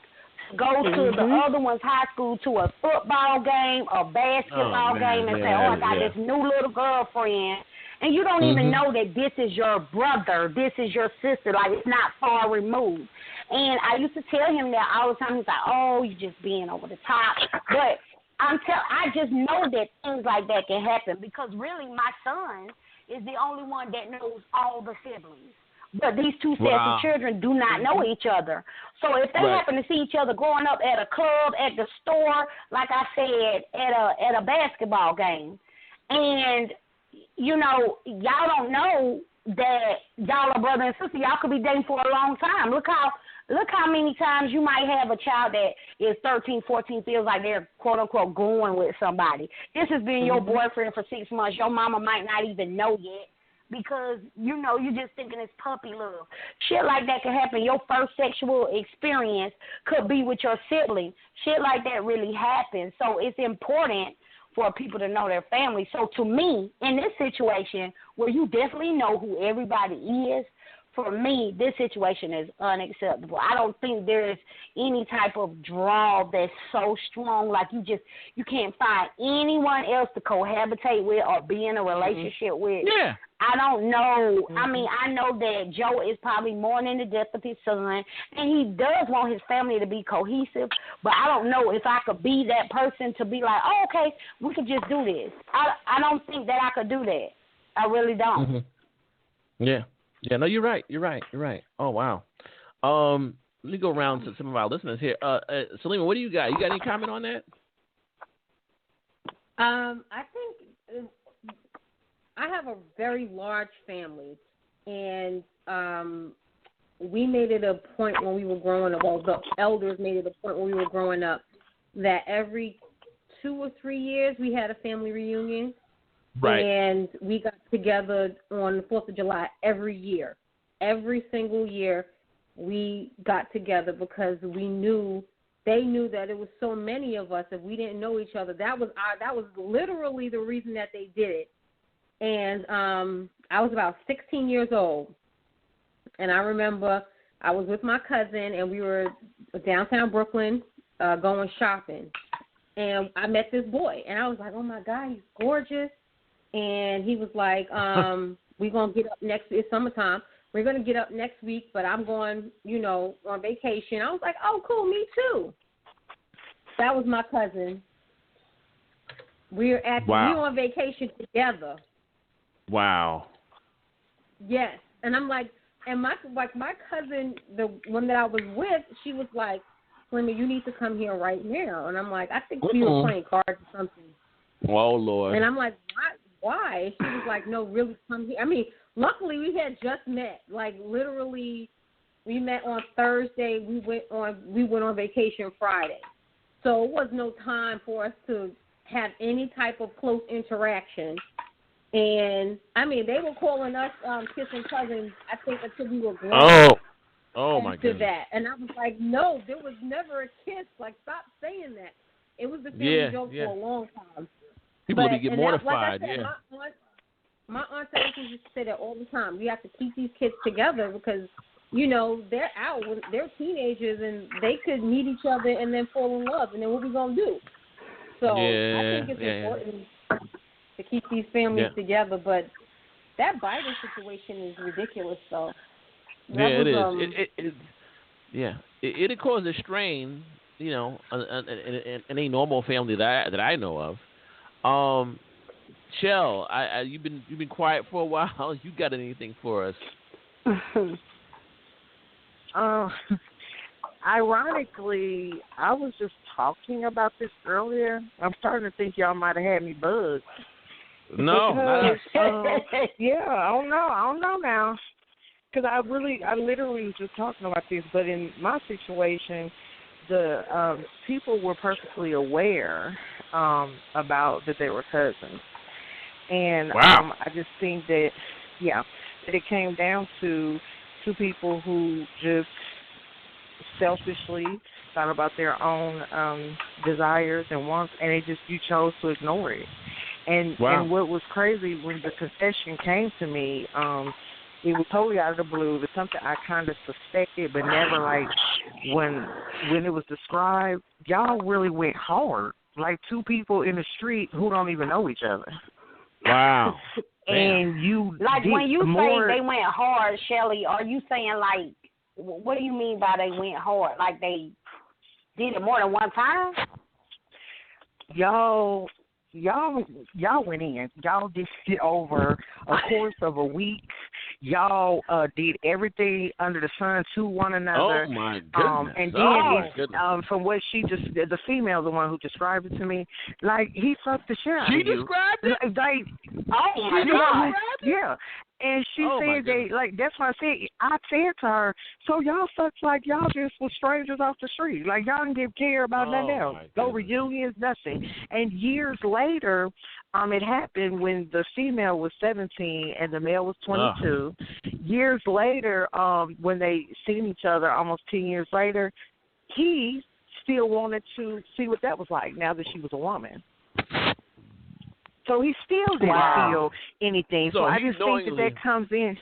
go to the other one's high school to a football game, a basketball game, and say, I got this new little girlfriend. And you don't even know that this is your brother, this is your sister. Like, it's not far removed. And I used to tell him that all the time. He's like, oh, you're just being over the top. But I just know that things like that can happen, because really my son is the only one that knows all the siblings. But these 2 sets of children do not know each other. So if they happen to see each other growing up at a club, at the store, like I said, at a basketball game, and, y'all don't know that y'all are brother and sister, y'all could be dating for a long time. Look how many times you might have a child that is 13, 14, feels like they're, quote-unquote, going with somebody. This has been your boyfriend for 6 months. Your mama might not even know yet, because, you're just thinking it's puppy love. Shit like that can happen. Your first sexual experience could be with your sibling. Shit like that really happens. So it's important for people to know their family. So to me, in this situation where you definitely know who everybody is, for me, this situation is unacceptable. I don't think there is any type of draw that's so strong, like you can't find anyone else to cohabitate with or be in a relationship with. Yeah. I don't know. I mean, I know that Joe is probably mourning the death of his son, and he does want his family to be cohesive, but I don't know if I could be that person to be like, oh, okay, we could just do this. I don't think that I could do that. I really don't. Yeah. Yeah, no, you're right. Oh, wow. Let me go around to some of our listeners here. Salima, what do you got? You got any comment on that? I think I have a very large family, and we made it a point when we were growing up, well, the elders made it a point when we were growing up, that every 2 or 3 years we had a family reunion. Right. And we got together on the 4th of July every year. Every single year we got together, because they knew that it was so many of us. If we didn't know each other, that was literally the reason that they did it. And I was about 16 years old. And I remember I was with my cousin, and we were downtown Brooklyn going shopping. And I met this boy, and I was like, oh, my God, he's gorgeous. And he was like, we're going to get up it's summertime. We're going to get up next week, but I'm going, on vacation. I was like, oh, cool, me too. That was my cousin. We were on vacation together. Wow. Yes. And I'm like, and my cousin, the one that I was with, she was like, Linda, you need to come here right now. And I'm like, I think we were playing cards or something. Oh, Lord. And I'm like, why? She was like, no, really come here. I mean, luckily we had just met. Like, literally, we met on Thursday. We went on vacation Friday. So it was no time for us to have any type of close interaction. And, I mean, they were calling us kissing cousins, I think, until we were grown. Oh, my goodness. That. And I was like, no, there was never a kiss. Like, stop saying that. It was the family joke for a long time. People would get mortified, like I said, my aunt used to say that all the time. We have to keep these kids together because, they're out when they're teenagers and they could meet each other and then fall in love. And then what we going to do? So I think it's important to keep these families together. But that Biden situation is ridiculous, though. It is. It caused a strain in a normal family that I know of. Shell, you've been quiet for a while. You got anything for us? Ironically, I was just talking about this earlier. I'm starting to think y'all might have had me bugged. No, yeah, I don't know now. Because I literally was just talking about this, but in my situation, the people were perfectly aware about that they were cousins. And wow. I just think that, that it came down to two people who just selfishly thought about their own desires and wants, and you chose to ignore it. And and what was crazy when the confession came to me, it was totally out of the blue. It was something I kind of suspected, but never like when it was described. Y'all really went hard, like two people in the street who don't even know each other. Wow. And you like when you more, say they went hard, Shelly, are you saying like what do you mean by they went hard? Like they did it more than one time? Y'all went in. Y'all did it over a course of a week. Y'all did everything under the sun to one another. Oh my goodness! And then from what the female, the one who described it to me, like he fucked the shit out of you. She described it. Oh my God! Yeah. And she said that's why I said to her, so y'all fucked like y'all just was strangers off the street. Like y'all didn't care about nothing else. No reunions, nothing. And years later, it happened when the female was 17 and the male was 22. Years later, when they seen each other almost 10 years later, he still wanted to see what that was like now that she was a woman. So he still didn't feel anything. So I just think that comes in.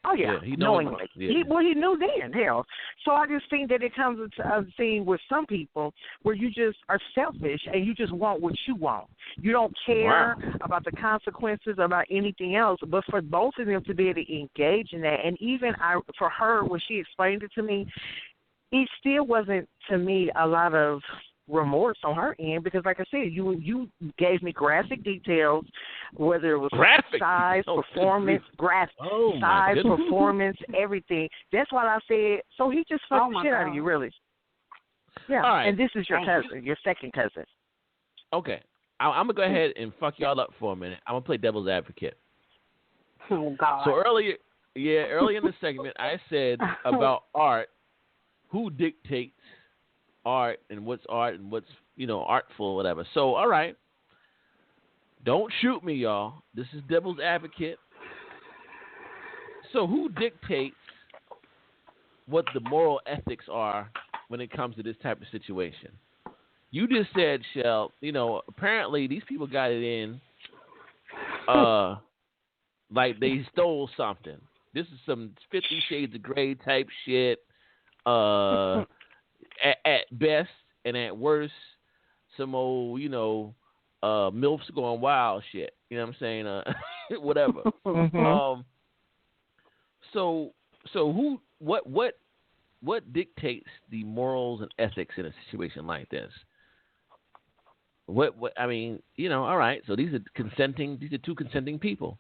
Oh, yeah, he knowingly. Yeah. He knew then, hell. So I just think that it comes into a scene with some people where you just are selfish and you just want what you want. You don't care about the consequences, about anything else. But for both of them to be able to engage in that, and even for her, when she explained it to me, it still wasn't, to me, a lot of remorse on her end, because like I said, you gave me graphic details, whether it was size, performance, performance, everything. That's why I said, so he just fucked the shit out of you, really. Yeah, right. And this is your cousin, your second cousin. Okay, I'm going to go ahead and fuck y'all up for a minute. I'm going to play devil's advocate. Oh, God. So earlier in the segment, I said about art, who dictates art and what's artful, whatever. So, all right. Don't shoot me, y'all. This is devil's advocate. So who dictates what the moral ethics are when it comes to this type of situation? You just said, Shell, apparently these people got it in like they stole something. This is some 50 Shades of Grey type shit. At best, and at worst, some old, MILFs going wild shit. You know what I'm saying? Whatever. So who, what dictates the morals and ethics in a situation like this? What I mean, all right. So these are two consenting people.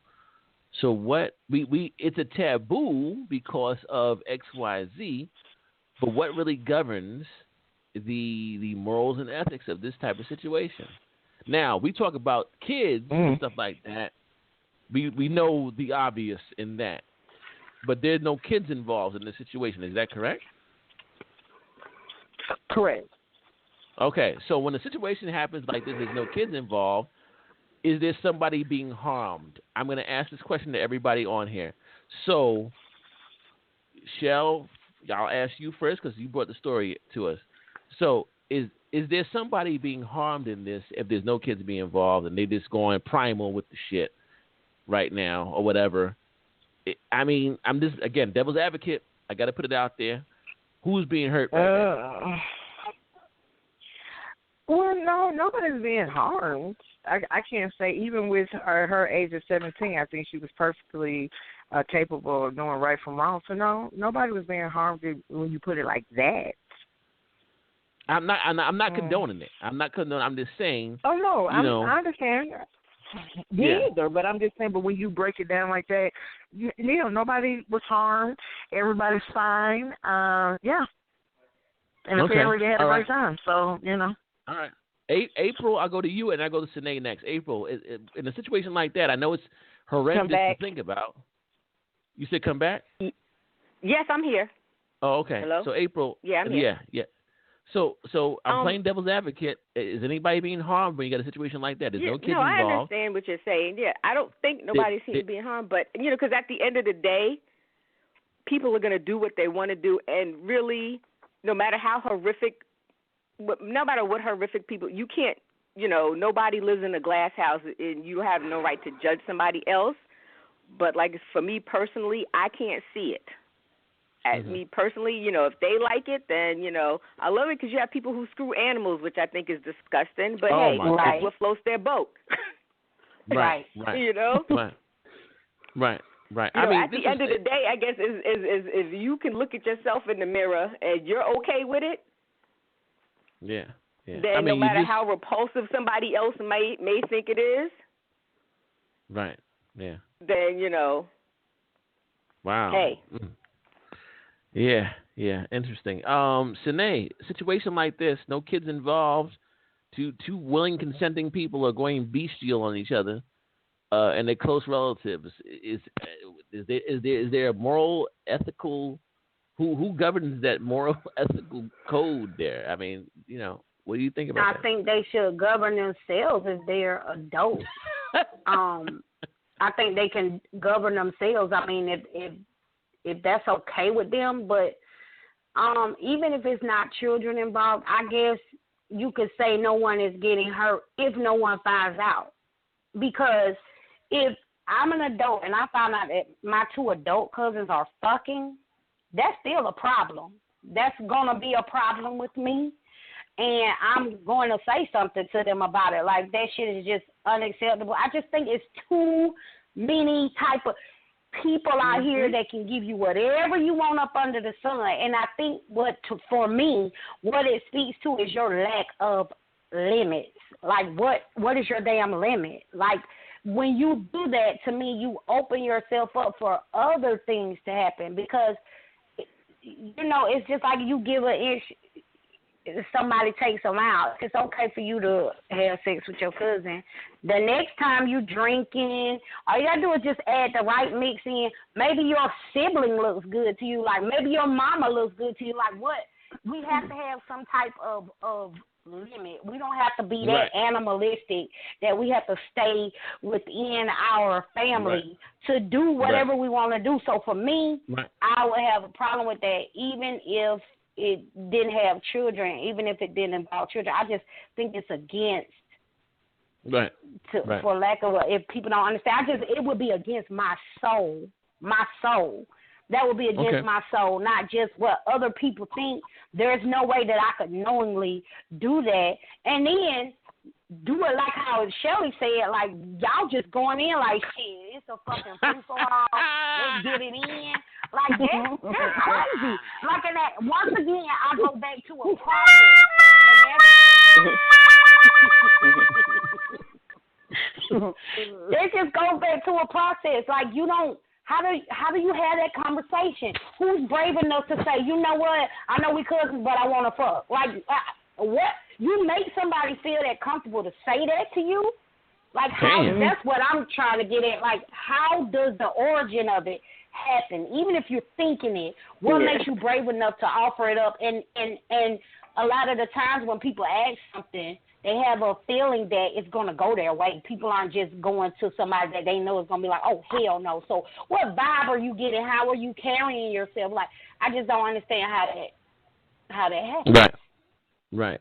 So what we it's a taboo because of X, Y, Z. But what really governs the morals and ethics of this type of situation? Now, we talk about kids and stuff like that. We know the obvious in that. But there's no kids involved in this situation. Is that correct? Correct. Okay, so when a situation happens like this, there's no kids involved, is there somebody being harmed? I'm going to ask this question to everybody on here. So, Shell, I'll ask you first because you brought the story to us. So is there somebody being harmed in this if there's no kids being involved and they just going primal with the shit right now or whatever? I'm just, again, devil's advocate. I got to put it out there. Who's being hurt right now? Well, no, nobody's being harmed. I can't say, even with her age of 17, I think she was perfectly capable of knowing right from wrong. So no, nobody was being harmed when you put it like that. I'm not condoning it. I'm not condoning. I'm just saying. Oh no, I understand. Me either, but I'm just saying. But when you break it down like that, nobody was harmed. Everybody's fine. Yeah. And apparently they had a great time. So All right. April, I'll go to you, and I go to Sinead next. April, in a situation like that, I know it's horrendous to think about. You said come back? Yes, I'm here. Oh, okay. Hello? So April. Yeah, I'm here. Yeah. So I'm playing devil's advocate. Is anybody being harmed when you got a situation like that? There's no kids involved. I understand what you're saying. Yeah, I don't think nobody seems being harmed, but because at the end of the day, people are going to do what they want to do, and really, no matter what horrific people, you can't. Nobody lives in a glass house, and you have no right to judge somebody else. But like for me personally, I can't see it. As me personally, if they like it, then, I love it because you have people who screw animals, which I think is disgusting. But, that's what floats their boat. Right. Right. Right. At the end of the day, I guess, is if you can look at yourself in the mirror and you're okay with it, then no matter how repulsive somebody else may think it is, right, yeah, then, wow. Hey. Yeah, interesting. Sinead, situation like this, no kids involved, two willing, consenting people are going bestial on each other, and they're close relatives. Is there a moral, ethical? Who governs that moral, ethical code there? I mean, what do you think about that? I think they should govern themselves if they're adults. I think they can govern themselves. I mean, if that's okay with them, but even if it's not children involved, I guess you could say no one is getting hurt if no one finds out. Because if I'm an adult and I find out that my 2 adult cousins are fucking, that's still a problem. That's going to be a problem with me, and I'm going to say something to them about it. Like, that shit is just unacceptable. I just think it's too many type of people out here that can give you whatever you want up under the sun. And I think for me, what it speaks to is your lack of limits. Like, what is your damn limit? Like, when you do that, to me, you open yourself up for other things to happen because, it's just like you give an inch, somebody takes them out. It's okay for you to have sex with your cousin. The next time you drinking, all you got to do is just add the right mix in. Maybe your sibling looks good to you. Like, maybe your mama looks good to you. Like, what? We have to have some type of limit. We don't have to be that animalistic that we have to stay within our family to do whatever we want to do. So for me, I would have a problem with that, even if it didn't have children, even if it didn't involve children. I just think it's against, for lack of if people don't understand, it would be against my soul. That would be against my soul, not just what other people think. There's no way that I could knowingly do that. And then do it like how Shelly said, like, y'all just going in like, shit, it's a fucking free-for-all. Let's get it in. Like, that's crazy. Like, in that, once again, I go back to a process. It just goes back to a process. Like, you don't, how do you have that conversation? Who's brave enough to say, you know what, I know we cousins, but I want to fuck? Like, what? You make somebody feel that comfortable to say that to you? Like, how? That's what I'm trying to get at. Like, how does the origin of it happen? Even if you're thinking it, what makes you brave enough to offer it up? And a lot of the times when people ask something, they have a feeling that it's going to go their way. People aren't just going to somebody that they know is going to be like, oh, hell no. So what vibe are you getting? How are you carrying yourself? Like, I just don't understand how that happens. Right.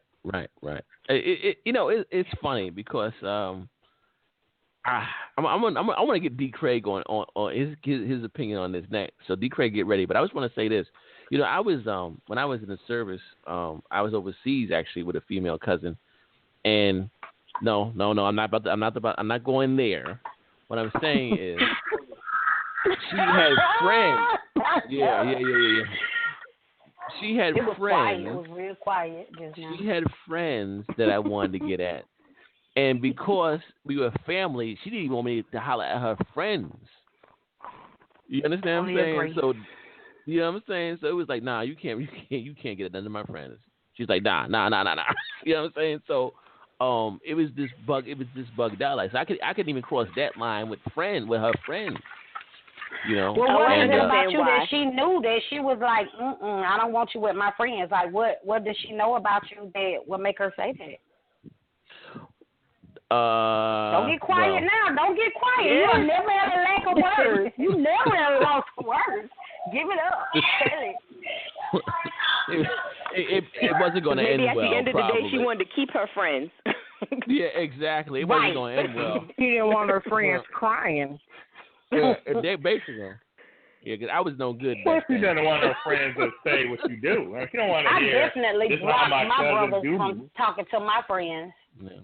It's funny because I want to get D. Craig on his opinion on this next. So D. Craig, get ready. But I just want to say this. I was when I was in the service, I was overseas actually with a female cousin. And no, I'm not going there. What I'm saying is, she has friends. Yeah. she had it was friends. Quiet. It was real quiet just now. She had friends that I wanted to get at. And because we were family, she didn't even want me to holler at her friends. You understand what I'm saying? Agree. So, you know what I'm saying? So it was like, nah, you can't get it none of my friends. She's like, nah. You know what I'm saying? So, it was this bugged out. Like, so I couldn't even cross that line with her friends. You know. Well, what is it about you that she knew that she was like, I don't want you with my friends? Like, what does she know about you that would make her say that? Don't get quiet now. Don't get quiet. Yeah. You never have a lack of words. You never have a loss of words. Give it up. It wasn't going to end well. Maybe at the end of the probably. day, she wanted to keep her friends. Yeah, exactly. It wasn't going to end well. She didn't want her friends crying. Yeah, they basically. Yeah, because I was no good. Of course, she doesn't want her friends to say what you do. She don't want to hear. I definitely blocked my brothers from talking to my friends. Yeah.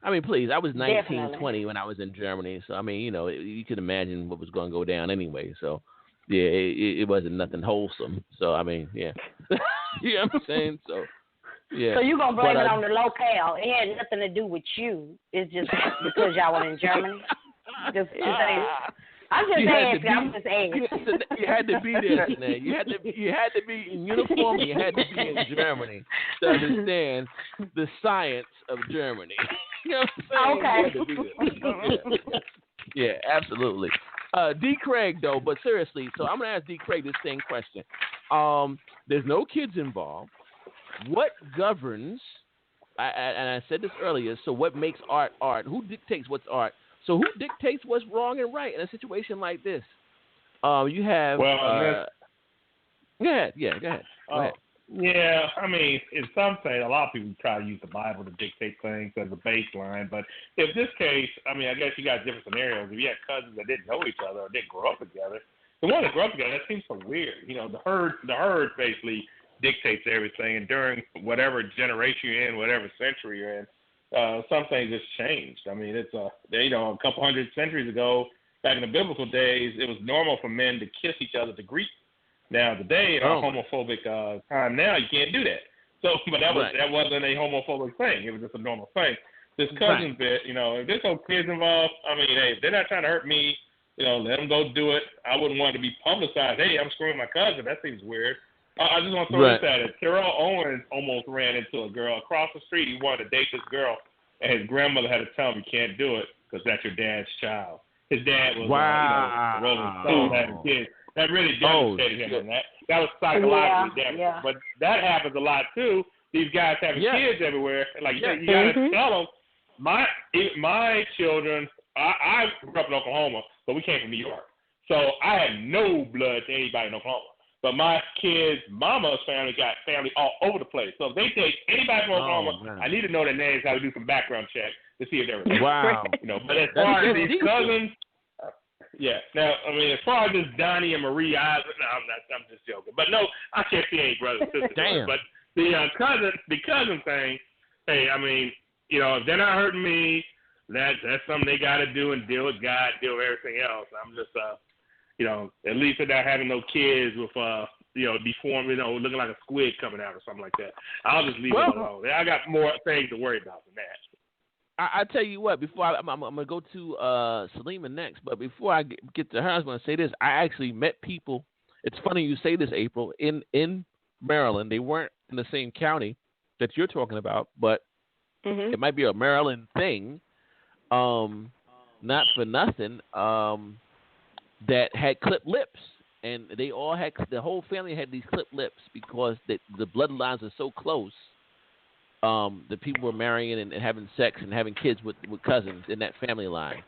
I mean, please, I was 19, Definitely. 20 when I was in Germany. So, I mean, you know, you can imagine what was going to go down anyway. So, yeah, it wasn't nothing wholesome. So, I mean, yeah. You know what I'm saying? So, yeah. So you're going to blame it on the locale. It had nothing to do with you. It's just because y'all were in Germany. I'm just asking. You had to be there, Sinead. You had to be in uniform. You had to be in Germany to understand the science of Germany. You know what I'm saying? Okay. Yeah, absolutely. D. Craig, though, but seriously, so I'm going to ask D. Craig this same question. There's no kids involved. What governs, and I said this earlier, so what makes art art? Who dictates what's art? So who dictates what's wrong and right in a situation like this? You have... Go ahead. Go ahead. Yeah, I mean, in some say, a lot of people try to use the Bible to dictate things as a baseline. But in this case, I mean, I guess you got different scenarios. If you had cousins that didn't know each other or didn't grow up together, the one that grew up together, that seems so weird. You know, the herd basically dictates everything. And during whatever generation you're in, whatever century you're in, some things just changed. I mean, it's a couple hundred centuries ago, back in the biblical days, it was normal for men to kiss each other to greet. Now today, in our homophobic time now, you can't do that. So, but that wasn't a homophobic thing. It was just a normal thing. This cousin bit, if there's no kids involved, I mean, hey, if they're not trying to hurt me, let them go do it. I wouldn't want it to be publicized. Hey, I'm screwing my cousin. That seems weird. I just want to throw this at it. Terrell Owens almost ran into a girl across the street. He wanted to date this girl, and his grandmother had to tell him you can't do it because that's your dad's child. His dad was, Rolling Stone, having kids. That really devastated him. That was psychologically devastating. Yeah. But that happens a lot too. These guys having kids everywhere. Like you got to tell them. My children. I grew up in Oklahoma, but we came from New York, so I had no blood to anybody in Oklahoma. But my kids' mama's family got family all over the place. So if they take anybody from Oklahoma, I need to know their names. How to do some background check to see if they're related. Wow. But as far as these cousins. Yeah. Now, I mean, as far as this Donnie and Marie, I'm just joking. But no, I can't see any brothers and sisters. Damn. But the cousin thing, hey, I mean, if they're not hurting me, that's something they got to do and deal with God, deal with everything else. I'm just, at least they're not having no kids with, deformed, looking like a squid coming out or something like that. I'll just leave it alone. I got more things to worry about than that. I tell you what, before I'm going to go to Salima next, but before I get to her, I was going to say this. I actually met people. It's funny you say this, April, in Maryland. They weren't in the same county that you're talking about, but it might be a Maryland thing, not for nothing, that had clipped lips. And they all had, the whole family had these clipped lips because the bloodlines are so close. The people were marrying and having sex and having kids with cousins in that family line.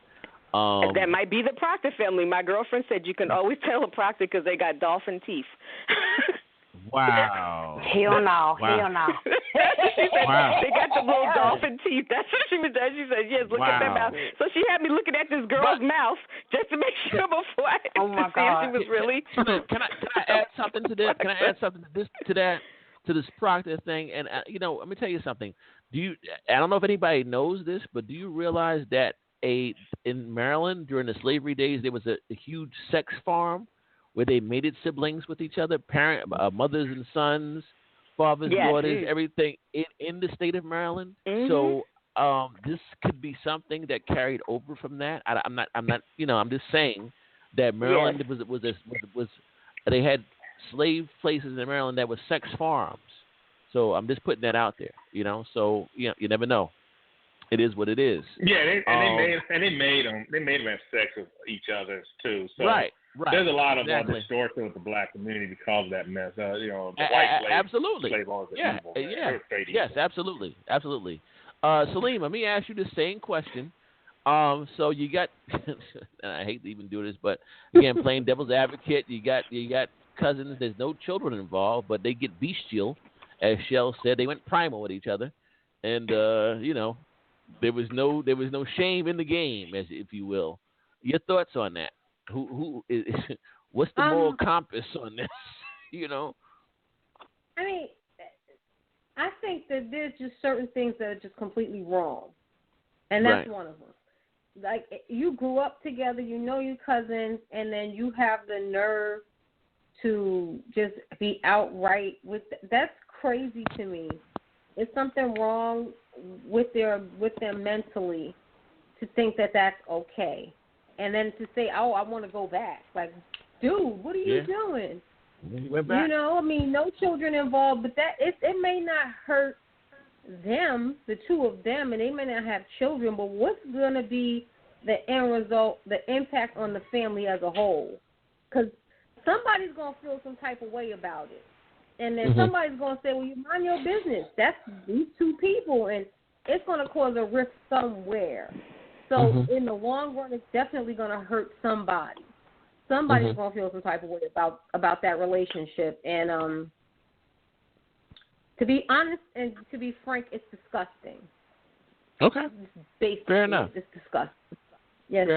That might be the Proctor family. My girlfriend said you can always tell a Proctor because they got dolphin teeth. Wow. Hell no. Hell no. She said they got the little dolphin teeth. That's what she was saying. She said, yes, look at their mouth. So she had me looking at this girl's mouth just to make sure before I see if she was really. Can I add something to this? Can I add something to that? To this Proctor thing, and let me tell you something. I don't know if anybody knows this, but do you realize that in Maryland during the slavery days there was a huge sex farm where they mated siblings with each other, mothers and sons, fathers, daughters, everything in the state of Maryland. Mm-hmm. So this could be something that carried over from that. I'm not. I'm just saying that Maryland was they had slave places in Maryland that were sex farms. So I'm just putting that out there. So you never know. It is what it is. Yeah, they made them have sex with each other too. So right. There's a lot of distortion with the black community because of that mess. The white slaves, absolutely. Slave owners are evil. Yes, absolutely. Salim, let me ask you the same question. So you got, and I hate to even do this, but again, playing devil's advocate, you got cousins. There's no children involved, but they get bestial, as Shell said. They went primal with each other, and there was no shame in the game, as if you will. Your thoughts on that? Who is? What's the moral compass on this? I mean, I think that there's just certain things that are just completely wrong, and that's one of them. Like, you grew up together, your cousins, and then you have the nerve to just be outright with that's crazy to me. Is something wrong with them mentally to think that that's okay, and then to say, "Oh, I want to go back." Like, dude, what are you doing? You went back. I mean, no children involved, but that it may not hurt them, the two of them, and they may not have children, but what's going to be the end result, the impact on the family as a whole? Because somebody's going to feel some type of way about it. And then somebody's going to say, well, you mind your business. That's these two people, and it's going to cause a rift somewhere. So in the long run, it's definitely going to hurt somebody. Somebody's going to feel some type of way about that relationship. And to be honest and to be frank, it's disgusting. Okay. Basically, fair enough. It's disgusting. Yes,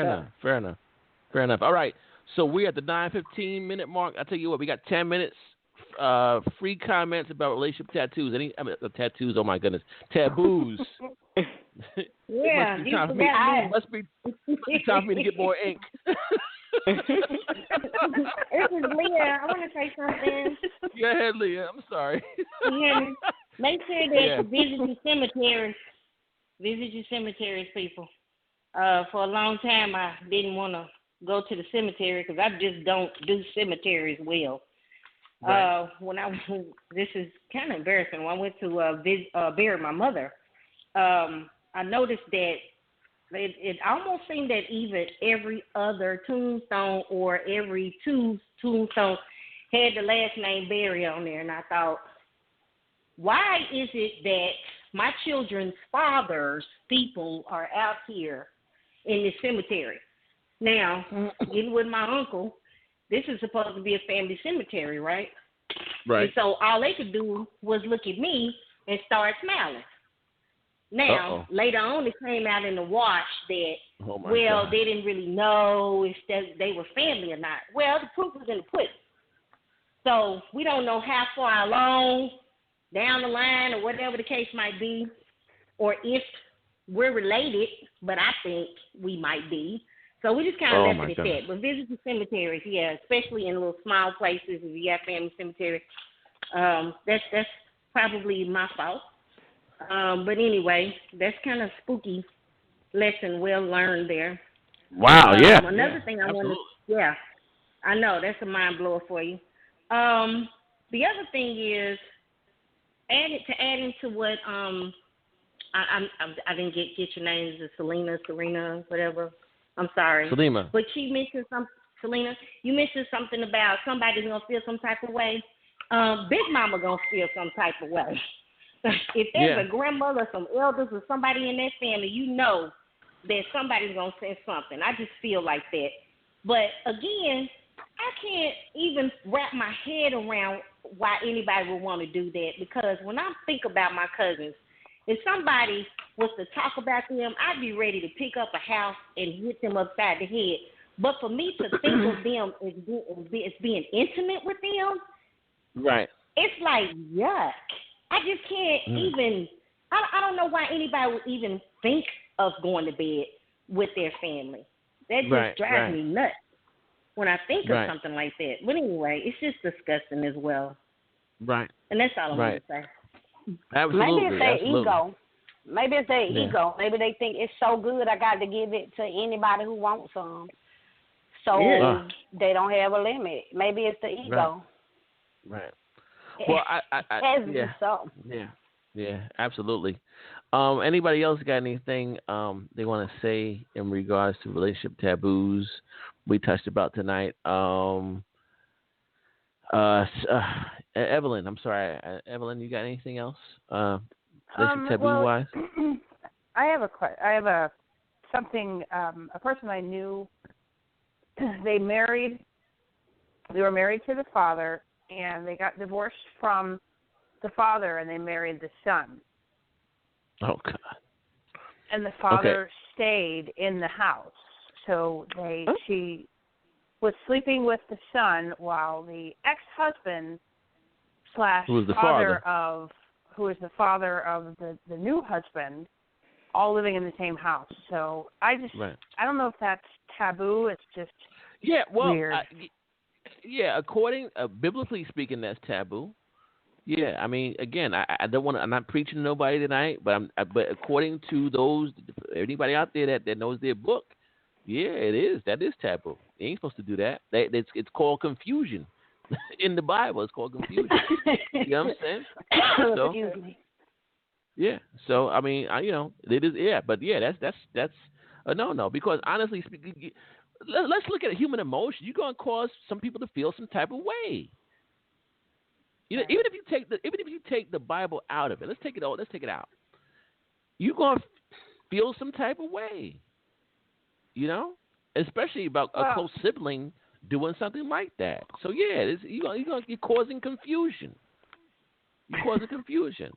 Fair enough. All right. So we're at the 9:15 mark. I tell you what, we got 10 minutes. Free comments about relationship tattoos. Tattoos. Oh my goodness, taboos. Yeah, it must be time for me to get more ink. This is Leah. I want to say something. Go ahead, Leah. I'm sorry. Make sure that you visit your cemeteries. Visit your cemeteries, people. For a long time, I didn't want to go to the cemetery because I just don't do cemeteries well. Right. This is kind of embarrassing. When I went to bury my mother, I noticed that it almost seemed that even every other tombstone or every tombstone had the last name Berry on there. And I thought, why is it that my children's fathers, people, are out here in the cemetery? Now, getting with my uncle, this is supposed to be a family cemetery, right? Right. And so all they could do was look at me and start smiling. Now, later on, it came out in the wash that, God. they didn't really know if they were family or not. Well, the proof was in the pudding. So we don't know how far along down the line or whatever the case might be, or if we're related, but I think we might be. So we just kind of left it at that. But visit the cemeteries, especially in little small places. If you got family cemetery, that's probably my fault. But anyway, that's kind of spooky lesson well learned there. Wow, Another thing I want to, I know that's a mind blower for you. The other thing is, add into what I didn't get your name. Is it Serena, whatever? I'm sorry. Selima. But she mentioned Selena, you mentioned something about somebody's going to feel some type of way. Big Mama going to feel some type of way. If there's a grandmother, some elders, or somebody in that family, you know that somebody's going to say something. I just feel like that. But, again, I can't even wrap my head around why anybody would want to do that, because when I think about my cousins, if somebody was to talk about them, I'd be ready to pick up a house and hit them upside the head. But for me to think of them as being intimate with them, right? It's like, yuck. I just can't even, I don't know why anybody would even think of going to bed with their family. That just drives me nuts. when I think of something like that. But anyway, it's just disgusting as well. Right. And that's all I want to say. Absolutely. Maybe it's their ego. Maybe it's their ego. Maybe they think it's so good I got to give it to anybody who wants some. So they don't have a limit. Maybe it's the ego. Right. Well, Yeah, absolutely. Anybody else got anything they want to say in regards to relationship taboos we touched about tonight? Evelyn, I'm sorry. Evelyn, you got anything else? Relationship taboo wise? I have a something. A person I knew. They were married to the father, and they got divorced from the father, and they married the son. Oh, God. And the father stayed in the house. So she was sleeping with the son while the ex-husband / who was the father of the new husband, all living in the same house. So I don't know if that's taboo. It's just weird. According biblically speaking, that's taboo. Yeah, I mean, again, I don't want to. I'm not preaching to nobody tonight, but according to anybody out there that knows their book, it is. That is taboo. They ain't supposed to do that. It's called confusion in the Bible. It's called confusion. You know what I'm saying? Excuse me. Yeah. So I mean, it is. Yeah, but that's a no, because honestly speaking, let's look at human emotion. You're gonna cause some people to feel some type of way. Even if you take the Bible out of it, let's take it out. You're gonna feel some type of way. Especially about a close sibling doing something like that. So you're causing confusion. You're causing confusion.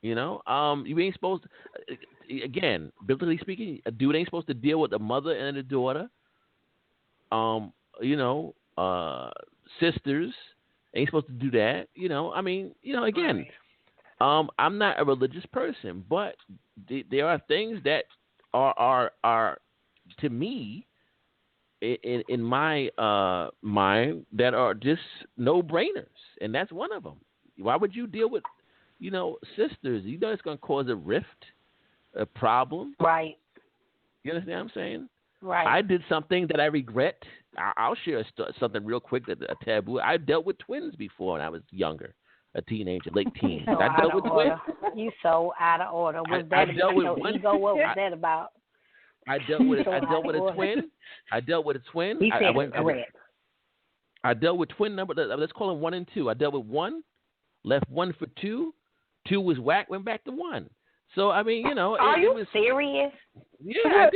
You ain't supposed to. Again, biblically speaking, a dude ain't supposed to deal with a mother and a daughter. Sisters ain't supposed to do that. Again, I'm not a religious person, but there are things that are to me in my mind that are just no-brainers, and that's one of them. Why would you deal with sisters? It's going to cause a rift, a problem. Right. You understand what I'm saying? Right. I did something that I regret. I'll share something real quick a taboo. I dealt with twins before when I was younger, a teenager, late teen. I dealt with twins. You so out of order. Was I that dealt about with your ego? What was that about? I dealt with a twin. I dealt with a twin. He said correct. I dealt with twin number. Let's call them 1 and 2. I dealt with 1, left 1 for 2. 2 was whack, went back to 1. So I mean, Are you serious? Yeah,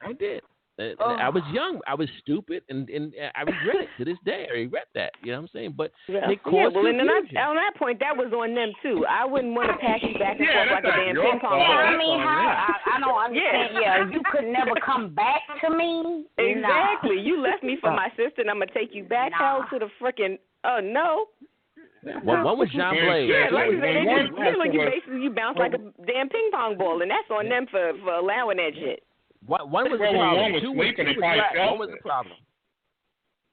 I did. I was young. I was stupid, and I regret it to this day. I regret that. You know what I'm saying? But it caused confusion. On that point, that was on them too. I wouldn't want to pass you back and forth like a damn ping pong ball. I mean, how? I don't understand. Yeah, you could never come back to me. Exactly. Nah. You left me for my sister, and I'm gonna take you back. Hell to the frickin'. Oh no. One was John Blaze. Yeah, like you bounce like a damn ping pong ball, and that's on them for allowing that shit. One was the problem. Two was the problem.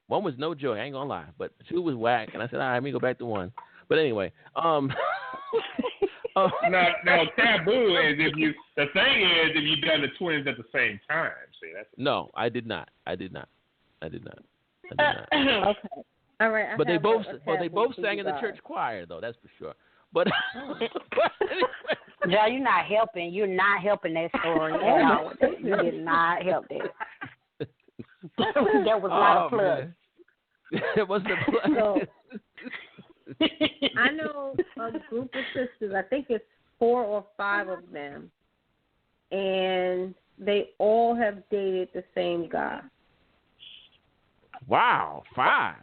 1 was no joy. I ain't gonna lie, but 2 was whack, and I said, all right, let me go back to 1. But anyway, now taboo is if you done the twins at the same time. See, that's no, I did not. Okay. All right. But they both sang in the church choir, though. That's for sure. But Joe, you're not helping. You're not helping that story at all. You did not help that. That was not a plus. It wasn't a plus. I know a group of sisters. I think it's 4 or 5 of them, and they all have dated the same guy. Wow, 5.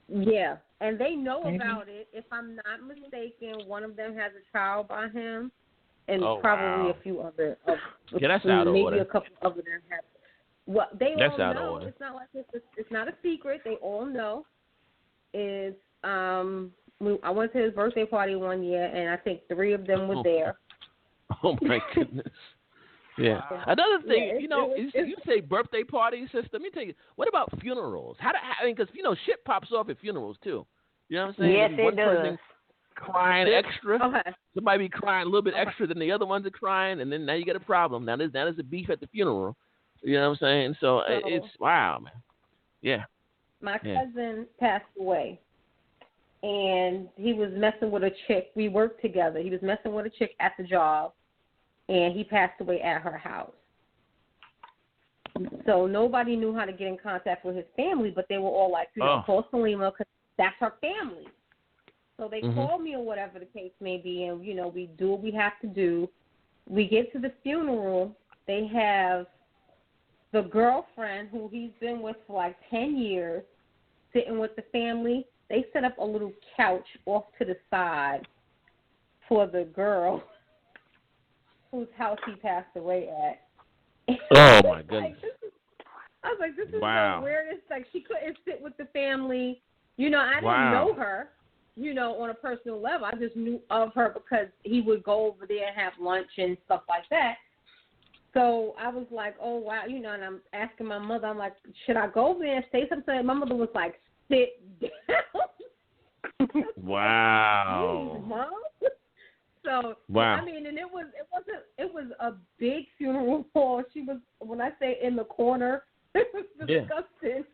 Yeah, and they know about it. If I'm not mistaken, one of them has a child by him, and probably a few other. That's out of maybe order. A couple of them have. Well, they that's all out know. Of order. It's not like it's not a secret. They all know. I went to his birthday party one year, and I think 3 of them were there. Oh my goodness! Yeah. Another thing, you say birthday parties, sister. Let me tell you, what about funerals? Because shit pops off at funerals too. You know what I'm saying? Yes, one it does. person crying extra. Okay. Somebody be crying a little bit extra than the other ones are crying, and then now you got a problem. Now there's a beef at the funeral. You know what I'm saying? So it's wow, man. Yeah. My cousin passed away, and he was messing with a chick. We worked together. He was messing with a chick at the job, and he passed away at her house. So nobody knew how to get in contact with his family, but they were all like, call Salima because that's her family. So they called me or whatever the case may be, and, we do what we have to do. We get to the funeral. They have the girlfriend, who he's been with for like 10 years, sitting with the family. They set up a little couch off to the side for the girl whose house he passed away at. Oh, my goodness. I was like, this is so weird. It's like she couldn't sit with the family. I didn't know her, on a personal level. I just knew of her because he would go over there and have lunch and stuff like that. So I was like, oh, wow, and I'm asking my mother, I'm like, should I go over there and say something? My mother was like, sit down. Wow. Jeez, Mom. So, wow. I mean, and it was a big funeral hall. She was, when I say in the corner, it was disgusting.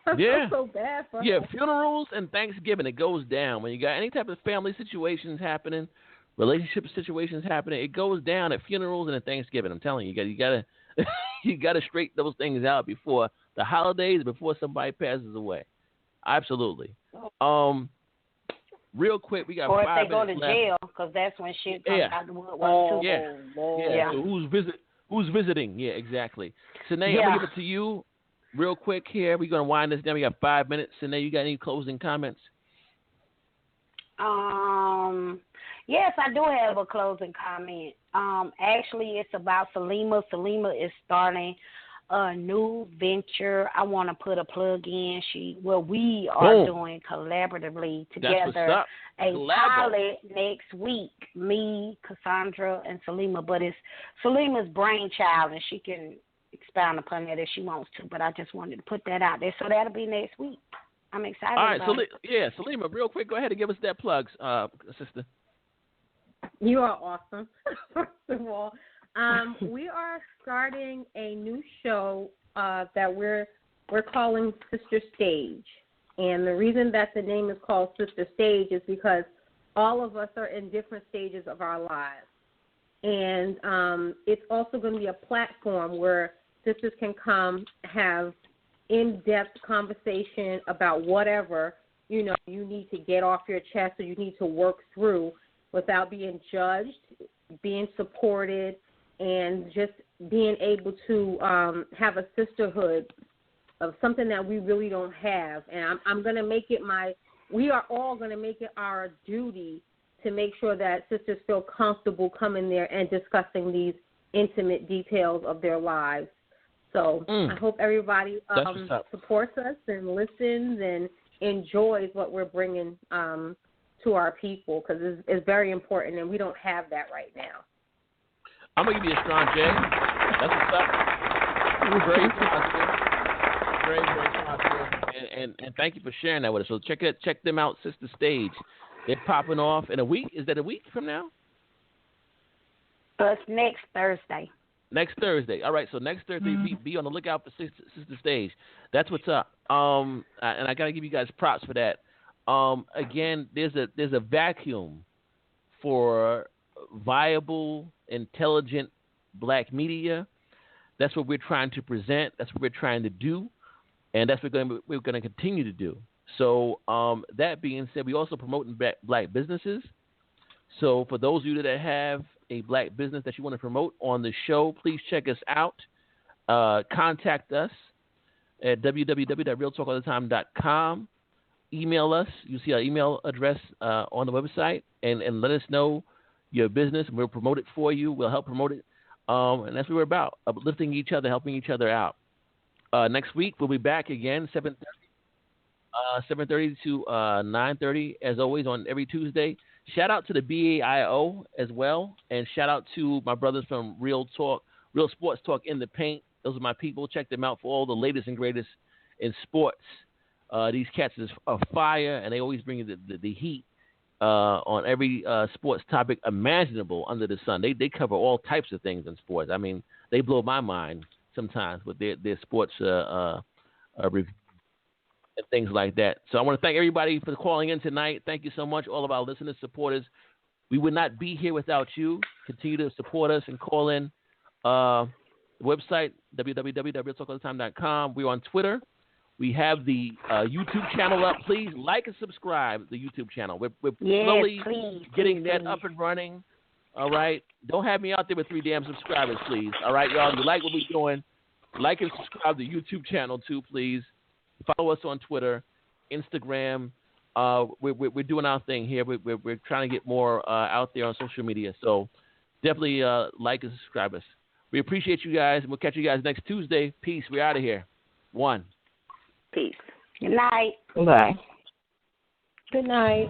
I felt so bad for her. Yeah, funerals and Thanksgiving, it goes down. When you got any type of family situations happening, relationship situations happening, it goes down at funerals and at Thanksgiving. I'm telling you, you gotta you gotta straighten those things out before the holidays, before somebody passes away. Absolutely. Real quick, we got 5 minutes left. Or if they go to jail, because that's when shit comes out the woodwork too. Yeah. So who's visiting? Yeah, exactly. Sinead, I'm gonna give it to you real quick here. We're gonna wind this down. We got 5 minutes. Sinead, you got any closing comments? Yes, I do have a closing comment. Actually, it's about Salima. Salima is starting a new venture. I want to put a plug in. We are doing collaboratively together a pilot next week. Me, Cassandra, and Salima. But it's Salima's brainchild, and she can expound upon that if she wants to. But I just wanted to put that out there. So that'll be next week. I'm excited. All right, about it. Salima, real quick, go ahead and give us that plug, sister. You are awesome. First of all, we are starting a new show that we're calling Sister Stage, and the reason that the name is called Sister Stage is because all of us are in different stages of our lives, and it's also going to be a platform where sisters can come have in-depth conversation about whatever you need to get off your chest or you need to work through without being judged, being supported, and just being able to have a sisterhood of something that we really don't have. And I'm going to make it we are all going to make it our duty to make sure that sisters feel comfortable coming there and discussing these intimate details of their lives. So I hope everybody supports us and listens and enjoys what we're bringing to our people, because it's very important, and we don't have that right now. I'm going to give you a strong J. That's what's up. Very positive. Very, very positive. And thank you for sharing that with us. So check them out, Sister Stage. They're popping off in a week. Is that a week from now? It's next Thursday. Next Thursday. All right, so next Thursday, be on the lookout for Sister Stage. That's what's up. And I got to give you guys props for that. Again, there's a vacuum for viable, intelligent black media. That's what we're trying to present. That's what we're trying to do, and that's what we're going to continue to do. So that being said, we also promoting black businesses. So for those of you that have a black business that you want to promote on the show, please check us out. Contact us at www.realtalkallthetime.com. Email us. You see our email address on the website, and let us know your business, and we'll promote it for you. We'll help promote it, and that's what we're about, uplifting each other, helping each other out. Next week, we'll be back again, 7:30 to 9:30, as always, on every Tuesday. Shout out to the BAIO as well, and shout out to my brothers from Real Talk Real Sports Talk in the Paint. Those are my people. Check them out for all the latest and greatest in sports. These cats are fire, and they always bring you the heat on every sports topic imaginable under the sun. They cover all types of things in sports. I mean, they blow my mind sometimes with their sports review and things like that. So I want to thank everybody for calling in tonight. Thank you so much, all of our listeners, supporters. We would not be here without you. Continue to support us and call in. Website, www.realtalkallthetime.com. We're on Twitter. We have the YouTube channel up. Please like and subscribe to the YouTube channel. We're slowly getting that up and running. All right? Don't have me out there with 3 damn subscribers, please. All right, y'all? You like what we're doing? Like and subscribe to the YouTube channel, too, please. Follow us on Twitter, Instagram. We're doing our thing here. We're trying to get more out there on social media. So definitely like and subscribe us. We appreciate you guys, and we'll catch you guys next Tuesday. Peace. We're out of here. 1. Peace. Good night. Bye. Good night.